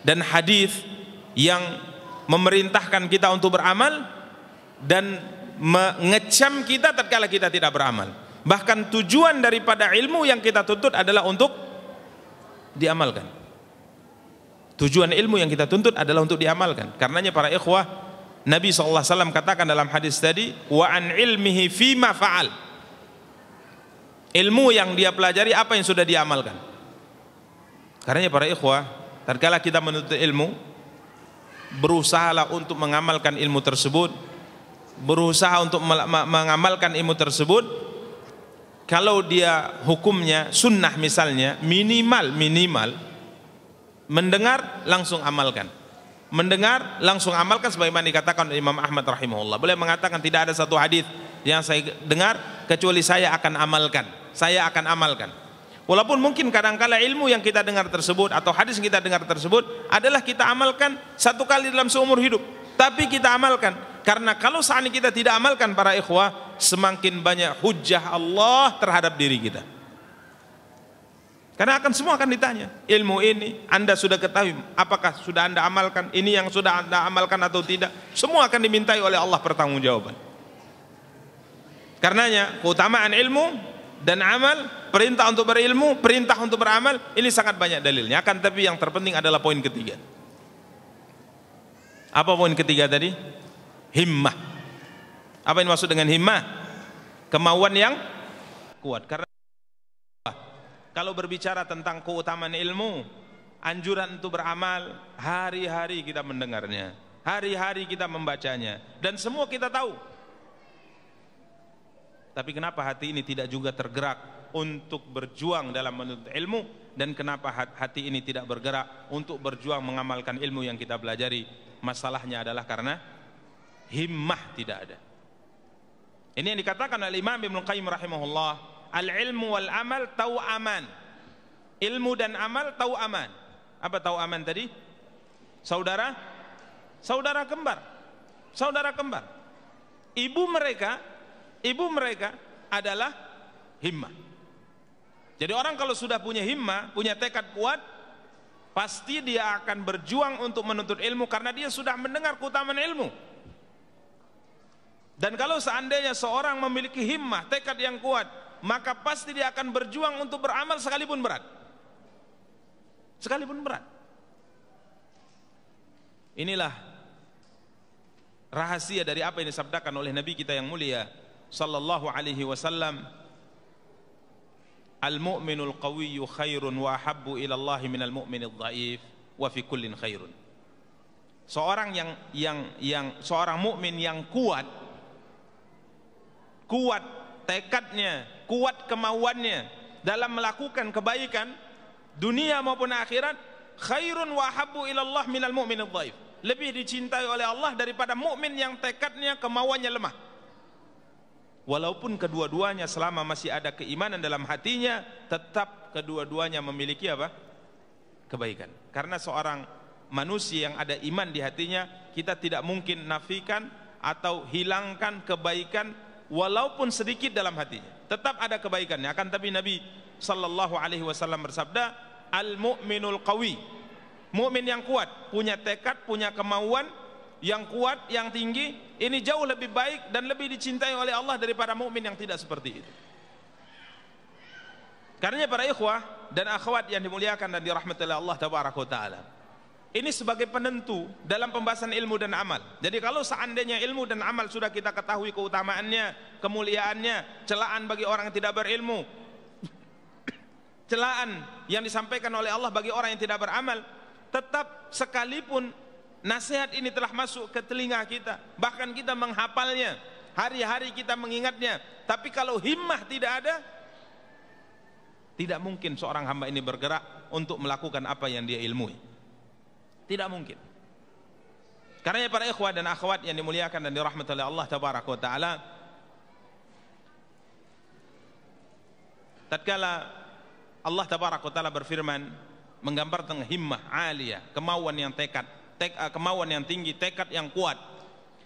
dan hadis yang memerintahkan kita untuk beramal dan mengecam kita tatkala kita tidak beramal. Bahkan tujuan daripada ilmu yang kita tuntut adalah untuk diamalkan. Tujuan ilmu yang kita tuntut adalah untuk diamalkan. Karenanya para ikhwah, Nabi SAW katakan dalam hadis tadi, wa an ilmihi fima fa'al, ilmu yang dia pelajari apa yang sudah diamalkan. Karenanya para ikhwah, tatkala kita menuntut ilmu, berusahalah untuk mengamalkan ilmu tersebut, berusaha untuk mengamalkan ilmu tersebut. Kalau dia hukumnya sunnah misalnya, minimal mendengar langsung amalkan, mendengar langsung amalkan, sebagaimana dikatakan oleh Imam Ahmad rahimahullah. Beliau mengatakan tidak ada satu hadis yang saya dengar kecuali saya akan amalkan, saya akan amalkan. Walaupun mungkin kadangkala ilmu yang kita dengar tersebut atau hadis yang kita dengar tersebut adalah kita amalkan satu kali dalam seumur hidup, tapi kita amalkan. Karena kalau seandainya kita tidak amalkan para ikhwah, semakin banyak hujjah Allah terhadap diri kita. Karena semua akan ditanya, ilmu ini Anda sudah ketahui, apakah sudah Anda amalkan? Ini yang sudah Anda amalkan atau tidak? Semua akan dimintai oleh Allah pertanggungjawaban. Karenanya keutamaan ilmu dan amal, perintah untuk berilmu, perintah untuk beramal, ini sangat banyak dalilnya. Akan tapi yang terpenting adalah poin ketiga. Apa poin ketiga tadi? Himmah. Apa yang maksud dengan himmah? Kemauan yang kuat. Karena kalau berbicara tentang keutamaan ilmu, anjuran untuk beramal, hari-hari kita mendengarnya, hari-hari kita membacanya, dan semua kita tahu. Tapi kenapa hati ini tidak juga tergerak untuk berjuang dalam menuntut ilmu, dan kenapa hati ini tidak bergerak untuk berjuang mengamalkan ilmu yang kita pelajari? Masalahnya adalah karena himmah tidak ada. Ini yang dikatakan oleh Imam Ibnu Qayyim rahimahullah, al-ilmu wal amal tau'aman. Ilmu dan amal tau'aman. Apa tau'aman tadi? Saudara kembar. Saudara kembar. Ibu mereka adalah himmah. Jadi orang kalau sudah punya himmah, punya tekad kuat, pasti dia akan berjuang untuk menuntut ilmu karena dia sudah mendengar keutamaan ilmu. Dan kalau seandainya seorang memiliki himmah, tekad yang kuat, maka pasti dia akan berjuang untuk beramal sekalipun berat. Sekalipun berat. Inilah rahasia dari apa yang disabdakan oleh Nabi kita yang mulia sallallahu alaihi wasallam, al-mu'minul qawiyyu khairun wa ahabbu ila Allah minal mu'minidh dhaif wa fi kullin khairun. Seorang seorang mukmin yang kuat tekadnya, kuat kemauannya dalam melakukan kebaikan dunia maupun akhirat, khairun wa ahabbu ila Allah minal mu'minidh dhaif. Lebih dicintai oleh Allah daripada mukmin yang tekadnya, kemauannya lemah. Walaupun kedua-duanya selama masih ada keimanan dalam hatinya, tetap kedua-duanya memiliki apa? Kebaikan. Karena seorang manusia yang ada iman di hatinya, kita tidak mungkin nafikan atau hilangkan kebaikan walaupun sedikit dalam hatinya. Tetap ada kebaikannya. Akan tapi Nabi sallallahu alaihi wasallam bersabda, al-mu'minul qawi, mukmin yang kuat, punya tekad, punya kemauan yang kuat, yang tinggi, ini jauh lebih baik dan lebih dicintai oleh Allah daripada mukmin yang tidak seperti itu. Karena para ikhwah dan akhwat yang dimuliakan dan dirahmati oleh Allah tabaraka wa taala, ini sebagai penentu dalam pembahasan ilmu dan amal. Jadi kalau seandainya ilmu dan amal sudah kita ketahui keutamaannya, kemuliaannya, celaan bagi orang yang tidak berilmu, celaan yang disampaikan oleh Allah bagi orang yang tidak beramal, tetap sekalipun nasihat ini telah masuk ke telinga kita, bahkan kita menghafalnya, hari-hari kita mengingatnya, tapi kalau himmah tidak ada, tidak mungkin seorang hamba ini bergerak untuk melakukan apa yang dia ilmui. Tidak mungkin. Karena para ikhwah dan akhwat yang dimuliakan dan dirahmati oleh Allah tabaraka wa taala, tatkala Allah tabaraka wa taala berfirman menggambarkan himmah aliyah, kemauan yang kemauan yang tinggi, tekad yang kuat,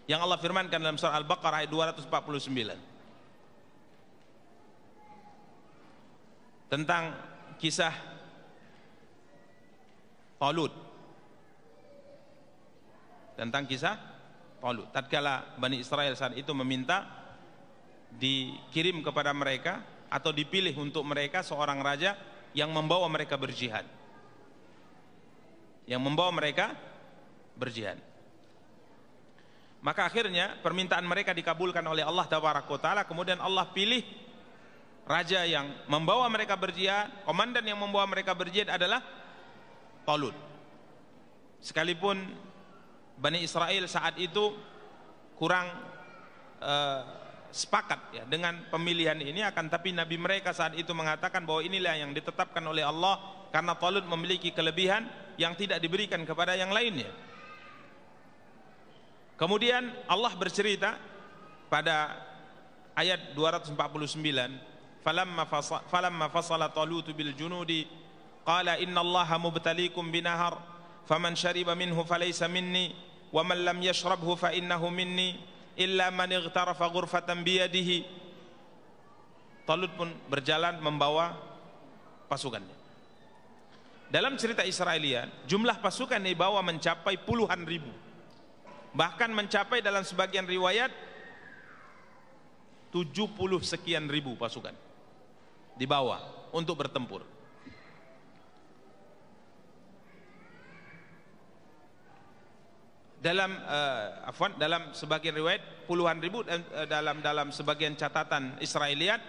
yang Allah firmankan dalam surah Al-Baqarah ayat 249 tentang kisah Talut. Tentang kisah Talut. Tatkala Bani Israel saat itu meminta dikirim kepada mereka atau dipilih untuk mereka seorang raja yang membawa mereka berjihad. Yang membawa mereka berjihad. Maka akhirnya permintaan mereka dikabulkan oleh Allah tabaraka wa taala, kemudian Allah pilih raja yang membawa mereka berjihad, komandan yang membawa mereka berjihad adalah Talut. Sekalipun Bani Israel saat itu kurang sepakat ya dengan pemilihan ini, akan tapi Nabi mereka saat itu mengatakan bahwa inilah yang ditetapkan oleh Allah karena Talut memiliki kelebihan yang tidak diberikan kepada yang lainnya. Kemudian Allah bercerita pada ayat 249, falamma fasala Talut bil junudi qala innallaha mubtaliikum binahar faman shariba minhu falaysa minni wa man lam yashrabhu fa innahu minni illa man ightarafa ghurfatan biyadihi. Talut pun berjalan membawa pasukannya. Dalam cerita Israeliat, jumlah pasukan yang dibawa mencapai puluhan ribu, bahkan mencapai dalam sebagian riwayat 70 sekian ribu pasukan dibawa untuk bertempur. Dalam sebagian riwayat puluhan ribu, dan dalam sebagian catatan Israeliat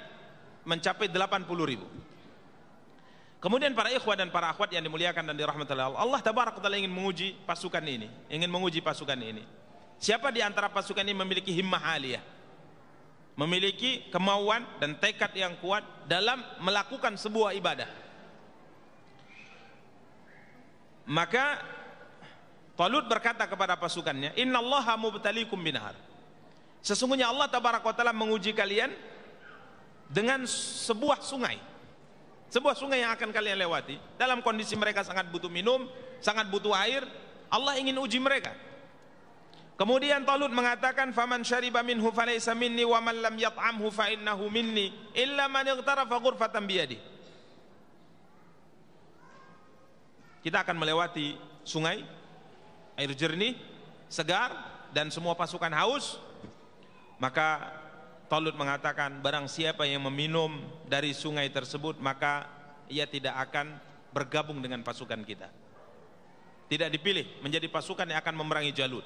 mencapai 80 ribu. Kemudian para ikhwah dan para akhwat yang dimuliakan dan dirahmati Allah, Allah tabaraka taala ingin menguji pasukan ini, Siapa di antara pasukan ini memiliki himmah aliyah, memiliki kemauan dan tekad yang kuat dalam melakukan sebuah ibadah. Maka Talut berkata kepada pasukannya, innallaha mubtaliikum binahar. Sesungguhnya Allah tabaraka wa taala menguji kalian dengan sebuah sungai. Sebuah sungai yang akan kalian lewati. Dalam kondisi mereka sangat butuh minum, sangat butuh air, Allah ingin uji mereka. Kemudian Talut mengatakan, faman syariba minhu falaysa minni wa man lam yat'amhu fa innahu minni illa man ightarafa ghurfatan biyadi. Kita akan melewati sungai, air jernih, segar, dan semua pasukan haus. Maka Talut mengatakan, barang siapa yang meminum dari sungai tersebut, maka ia tidak akan bergabung dengan pasukan kita. Tidak dipilih menjadi pasukan yang akan memerangi Jalut.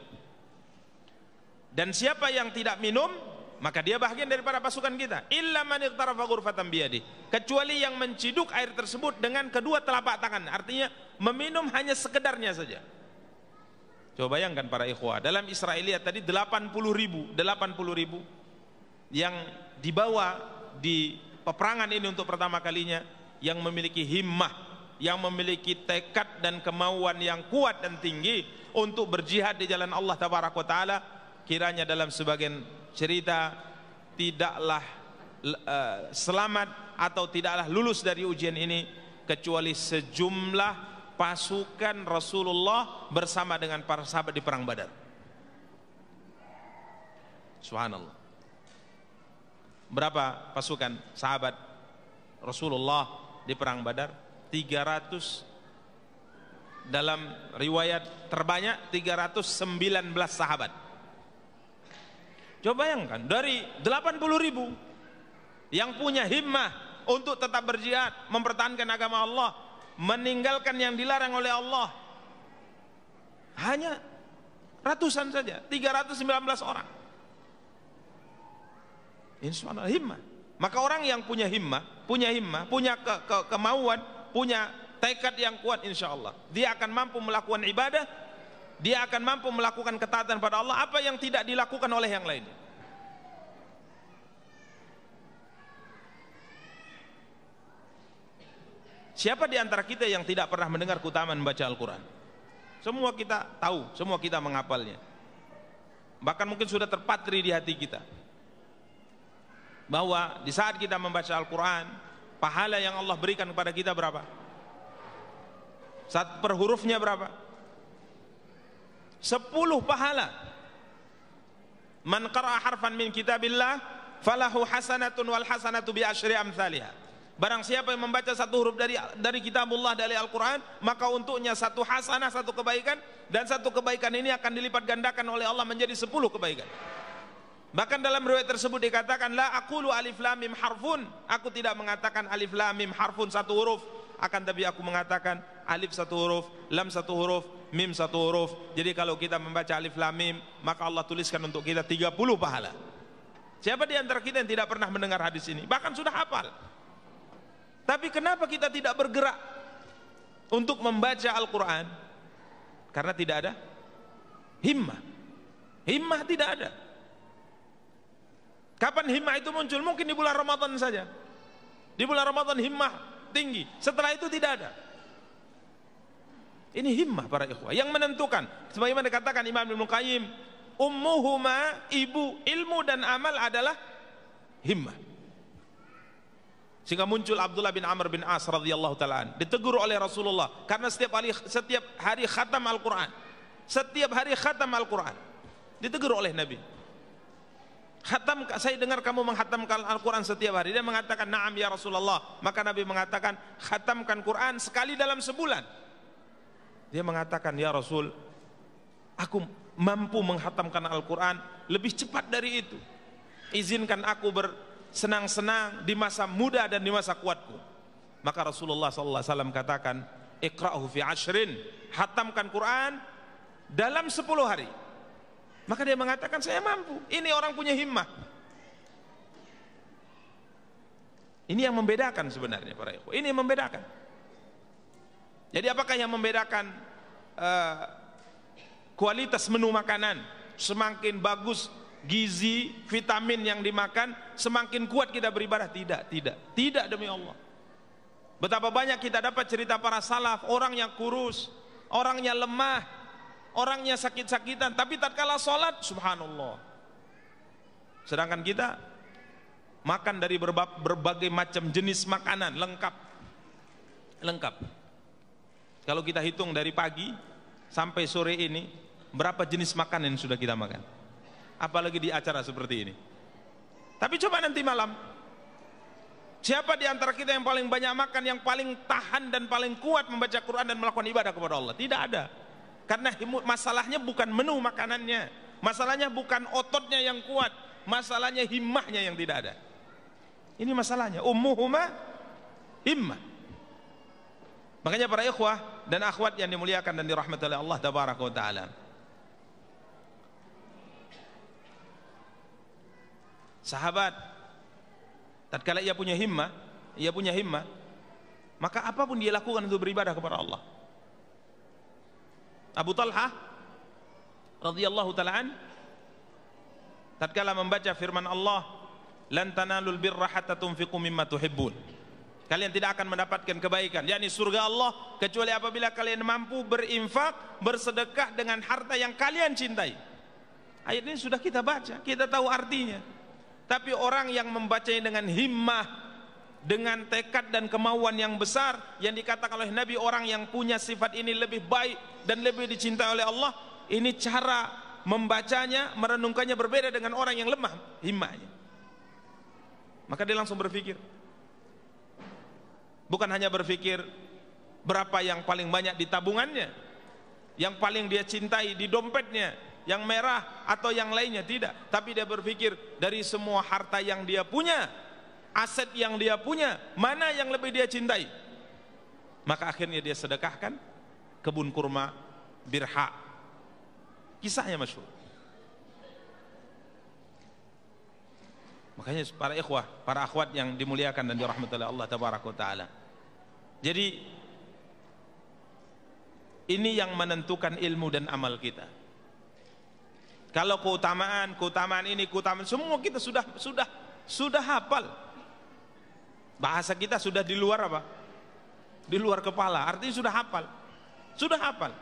Dan siapa yang tidak minum, maka dia bahagian daripada pasukan kita. Illa man iqtarafa ghurfatan biyadi, kecuali yang menciduk air tersebut dengan kedua telapak tangan, artinya meminum hanya sekedarnya saja. Coba bayangkan para ikhwah, dalam Israiliyat tadi 80 ribu yang dibawa di peperangan ini untuk pertama kalinya, yang memiliki himmah, yang memiliki tekad dan kemauan yang kuat dan tinggi untuk berjihad di jalan Allah Tabaraka wa Ta'ala. Kiranya dalam sebagian cerita tidaklah selamat atau tidaklah lulus dari ujian ini kecuali sejumlah pasukan Rasulullah bersama dengan para sahabat di perang Badar. Subhanallah. Berapa pasukan sahabat Rasulullah di perang Badar? 300, dalam riwayat terbanyak 319 sahabat. Coba bayangkan, dari 80 ribu yang punya himmah untuk tetap berjihad, mempertahankan agama Allah, meninggalkan yang dilarang oleh Allah, hanya ratusan saja, 319 orang. Insyaallah himmah. Maka orang yang punya himmah, punya kemauan, punya tekad yang kuat, insyaallah dia akan mampu melakukan ibadah, dia akan mampu melakukan ketaatan pada Allah, apa yang tidak dilakukan oleh yang lainnya. Siapa di antara kita yang tidak pernah mendengar keutamaan membaca Al-Quran? Semua kita tahu, semua kita menghafalnya. Bahkan mungkin sudah terpatri di hati kita bahwa di saat kita membaca Al-Quran, pahala yang Allah berikan kepada kita berapa? Saat per hurufnya berapa? 10 pahala. Man qara'a harfan min kitabillah falahu hasanatun wal hasanatu bi asyri amsalihah. Barang siapa yang membaca satu huruf dari kitabullah, dari Al-Quran, maka untuknya satu hasanah, satu kebaikan, dan satu kebaikan ini akan dilipat gandakan oleh Allah menjadi 10 kebaikan. Bahkan dalam riwayat tersebut dikatakan, la aqulu alif lam mim harfun, aku tidak mengatakan alif lam mim harfun satu huruf, akan tapi aku mengatakan alif satu huruf, lam satu huruf, mim satu huruf. Jadi kalau kita membaca alif lam mim, maka Allah tuliskan untuk kita 30 pahala. Siapa di antara kita yang tidak pernah mendengar hadis ini, bahkan sudah hafal? Tapi kenapa kita tidak bergerak untuk membaca Al-Quran? Karena tidak ada himmah. Himmah tidak ada. Kapan himmah itu muncul? Mungkin di bulan Ramadan saja. Di bulan Ramadan himmah tinggi, setelah itu tidak ada. Ini himmah para ikhwah yang menentukan. Sebagaimana dikatakan Imam Ibnu Qayyim, ummuhuma, ibu ilmu dan amal adalah himmah. Sehingga muncul Abdullah bin Amr bin As radhiyallahu ta'ala, ditegur oleh Rasulullah karena setiap hari khatam Al-Quran. Setiap hari khatam Al-Quran ditegur oleh Nabi. Khatam, saya dengar kamu menghatamkan Al-Quran setiap hari. Dia mengatakan, na'am ya Rasulullah. Maka Nabi mengatakan, khatamkan Quran sekali dalam sebulan. Dia mengatakan, ya Rasul, aku mampu menghatamkan Al-Quran lebih cepat dari itu. Izinkan aku bersenang-senang di masa muda dan di masa kuatku. Maka Rasulullah SAW katakan, iqra'hu fi ashrin, hatamkan Quran dalam 10 hari. Maka dia mengatakan, saya mampu. Ini orang punya himmah. Ini yang membedakan sebenarnya para ikhwah. Ini yang membedakan. Jadi apakah yang membedakan kualitas menu makanan? Semakin bagus gizi, vitamin yang dimakan, semakin kuat kita beribadah? Tidak demi Allah. Betapa banyak kita dapat cerita para salaf, orang yang kurus, orangnya lemah, orangnya sakit-sakitan, tapi tatkala sholat, subhanallah. Sedangkan kita makan dari berbagai macam jenis makanan, lengkap. Kalau kita hitung dari pagi sampai sore ini, berapa jenis makanan yang sudah kita makan? Apalagi di acara seperti ini. Tapi coba nanti malam, siapa di antara kita yang paling banyak makan, yang paling tahan dan paling kuat membaca Quran dan melakukan ibadah kepada Allah? Tidak ada. Karena masalahnya bukan menu makanannya, masalahnya bukan ototnya yang kuat, masalahnya himmahnya yang tidak ada. Ini masalahnya, ummuhuma himmah. Makanya para ikhwah dan akhwat yang dimuliakan dan dirahmati oleh Allah tabaraka wa taala, Sahabat tatkala ia punya himmah, maka apapun dia lakukan untuk beribadah kepada Allah. Abu Talha radhiyallahu ta'ala tatkala membaca firman Allah, lan tanalul birra hatta tunfiqu mimma tuhibbun, kalian tidak akan mendapatkan kebaikan, yakni surga Allah, kecuali apabila kalian mampu berinfak, bersedekah dengan harta yang kalian cintai. Ayat ini sudah kita baca, kita tahu artinya. Tapi orang yang membacanya dengan himmah, dengan tekad dan kemauan yang besar, yang dikatakan oleh Nabi orang yang punya sifat ini lebih baik dan lebih dicintai oleh Allah, ini cara membacanya, merenungkannya berbeda dengan orang yang lemah himmahnya. Maka dia langsung berpikir, bukan hanya berpikir berapa yang paling banyak di tabungannya, yang paling dia cintai di dompetnya, yang merah atau yang lainnya, tidak. Tapi dia berpikir dari semua harta yang dia punya, aset yang dia punya, mana yang lebih dia cintai. Maka akhirnya dia sedekahkan kebun kurma Birha. Kisahnya masyhur. Makanya para ikhwah, para akhwat yang dimuliakan dan dirahmati oleh Allah tabaraka taala. Jadi ini yang menentukan ilmu dan amal kita. Kalau keutamaan ini, keutamaan semua kita sudah hafal. Bahasa kita sudah di luar apa? Di luar kepala. Artinya sudah hafal. Sudah hafal.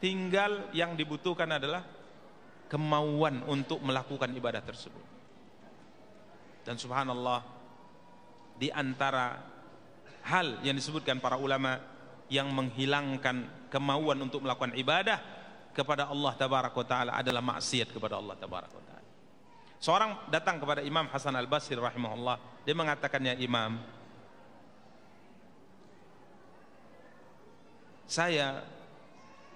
Tinggal yang dibutuhkan adalah kemauan untuk melakukan ibadah tersebut. Dan subhanallah, di antara hal yang disebutkan para ulama yang menghilangkan kemauan untuk melakukan ibadah kepada Allah tabaraka taala adalah maksiat kepada Allah tabaraka taala. Seorang datang kepada Imam Hasan Al-Basri rahimahullah, dia mengatakannya, Imam, saya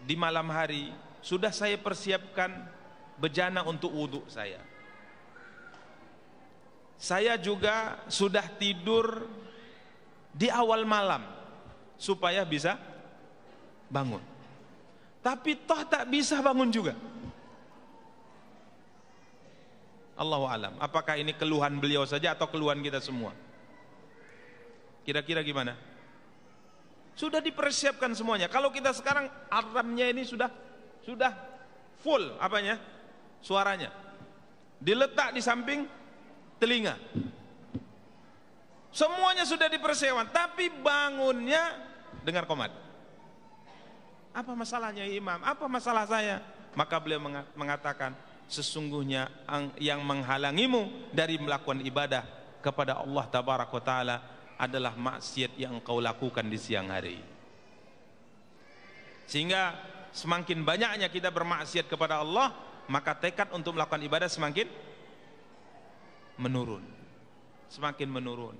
di malam hari sudah saya persiapkan bejana untuk wudhu saya. Saya juga sudah tidur di awal malam supaya bisa bangun. Tapi toh tak bisa bangun juga. Allahu alam. Apakah ini keluhan beliau saja atau keluhan kita semua? Kira-kira gimana? Sudah dipersiapkan semuanya. Kalau kita sekarang alarmnya ini sudah full apanya? Suaranya. Diletak di samping telinga. Semuanya sudah dipersiapkan, tapi bangunnya dengar komat. Apa masalahnya Imam? Apa masalah saya? Maka beliau mengatakan, sesungguhnya yang menghalangimu dari melakukan ibadah kepada Allah tabaraka taala adalah maksiat yang engkau lakukan di siang hari. Sehingga semakin banyaknya kita bermaksiat kepada Allah, maka tekad untuk melakukan ibadah semakin menurun. Semakin menurun.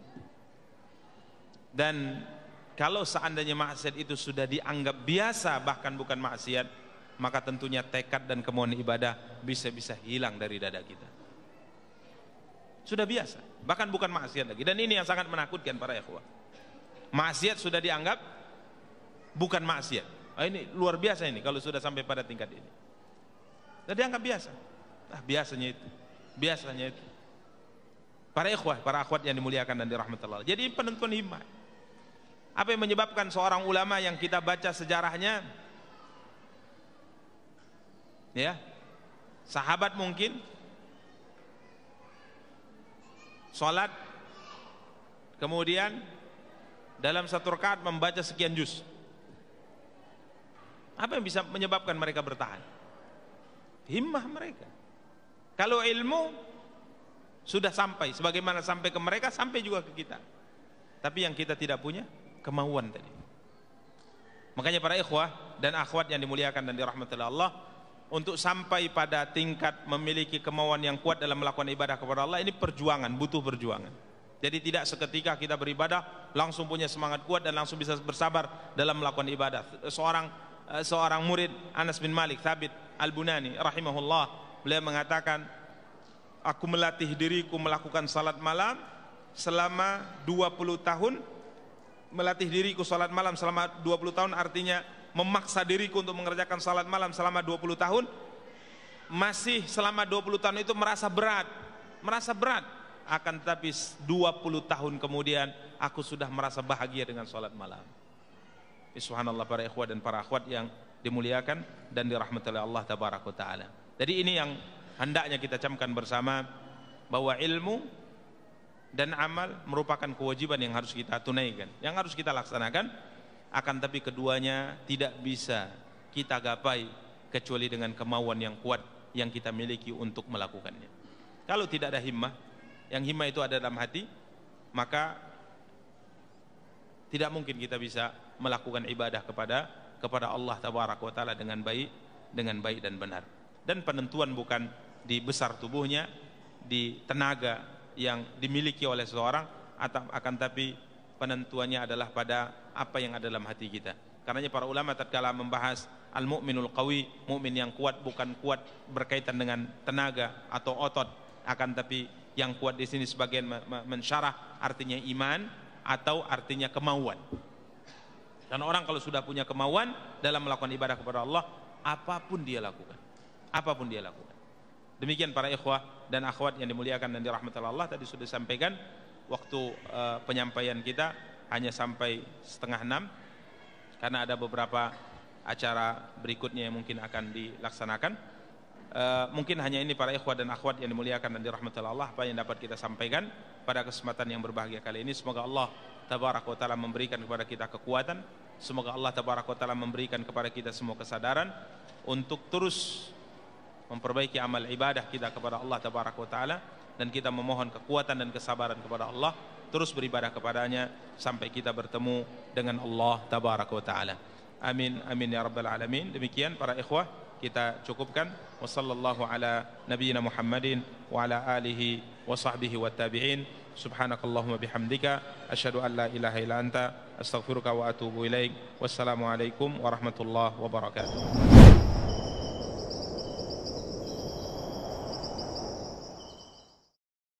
Dan kalau seandainya maksiat itu sudah dianggap biasa, bahkan bukan maksiat, maka tentunya tekad dan kemauan ibadah bisa-bisa hilang dari dada kita. Sudah biasa, bahkan bukan maksiat lagi. Dan ini yang sangat menakutkan para ikhwah. Maksiat sudah dianggap bukan maksiat. Ini luar biasa ini kalau sudah sampai pada tingkat ini. Sudah dianggap biasa. Biasanya itu. Para ikhwah, para akhwat yang dimuliakan dan dirahmati Allah. Jadi penentuan himmah. Apa yang menyebabkan seorang ulama yang kita baca sejarahnya, ya, sahabat mungkin sholat, kemudian dalam satu rakaat membaca sekian juz. Apa yang bisa menyebabkan mereka bertahan? Himmah mereka. Kalau ilmu sudah sampai, sebagaimana sampai ke mereka, sampai juga ke kita. Tapi yang kita tidak punya kemauan tadi. Makanya para ikhwah dan akhwat yang dimuliakan dan dirahmati Allah, untuk sampai pada tingkat memiliki kemauan yang kuat dalam melakukan ibadah kepada Allah, ini perjuangan, butuh perjuangan. Jadi tidak seketika kita beribadah langsung punya semangat kuat dan langsung bisa bersabar dalam melakukan ibadah. Seorang murid Anas bin Malik, Thabit Al-Bunani rahimahullah, beliau mengatakan, aku melatih diriku melakukan salat malam selama 20 tahun. Melatih diriku salat malam selama 20 tahun artinya memaksa diriku untuk mengerjakan salat malam selama 20 tahun. Masih selama 20 tahun itu merasa berat, merasa berat, akan tetapi 20 tahun kemudian aku sudah merasa bahagia dengan salat malam. Subhanallah para ikhwah dan para akhwat yang dimuliakan dan dirahmati oleh Allah tabaraka taala. Jadi ini yang hendaknya kita camkan bersama, bahwa ilmu dan amal merupakan kewajiban yang harus kita tunaikan, yang harus kita laksanakan. Akan tapi keduanya tidak bisa kita gapai kecuali dengan kemauan yang kuat yang kita miliki untuk melakukannya. Kalau tidak ada himmah, yang himmah itu ada dalam hati, maka tidak mungkin kita bisa melakukan ibadah kepada Allah tabaraka wa taala dengan baik dan benar. Dan penentuan bukan di besar tubuhnya, di tenaga yang dimiliki oleh seseorang, akan tapi penentuannya adalah pada apa yang ada dalam hati kita. Karenanya para ulama tatkala membahas al-mu'minul qawi, mukmin yang kuat, bukan kuat berkaitan dengan tenaga atau otot, akan tapi yang kuat di sini sebagian mensyarah artinya iman atau artinya kemauan. Dan orang kalau sudah punya kemauan dalam melakukan ibadah kepada Allah, apapun dia lakukan. Demikian para ikhwah dan akhwat yang dimuliakan dan dirahmati Allah, tadi sudah disampaikan waktu penyampaian kita hanya sampai 5:30 karena ada beberapa acara berikutnya yang mungkin akan dilaksanakan. Mungkin hanya ini para ikhwah dan akhwat yang dimuliakan dan dirahmati Allah apa yang dapat kita sampaikan pada kesempatan yang berbahagia kali ini. Semoga Allah tabaraka wa taala memberikan kepada kita kekuatan, semoga Allah tabaraka wa taala memberikan kepada kita semua kesadaran untuk terus memperbaiki amal ibadah kita kepada Allah tabaraka wa taala, dan kita memohon kekuatan dan kesabaran kepada Allah terus beribadah kepadanya sampai kita bertemu dengan Allah tabaraka wa taala. Amin amin ya rabbal alamin. Demikian para ikhwah, kita cukupkan. Wassallallahu ala nabiyyina Muhammadin wa ala alihi wa sahbihi wa tabi'in. Subhanakallahumma bihamdika asyhadu an la ilaha illa anta astaghfiruka wa atubu ilaik. Wassalamu alaikum warahmatullahi wabarakatuh.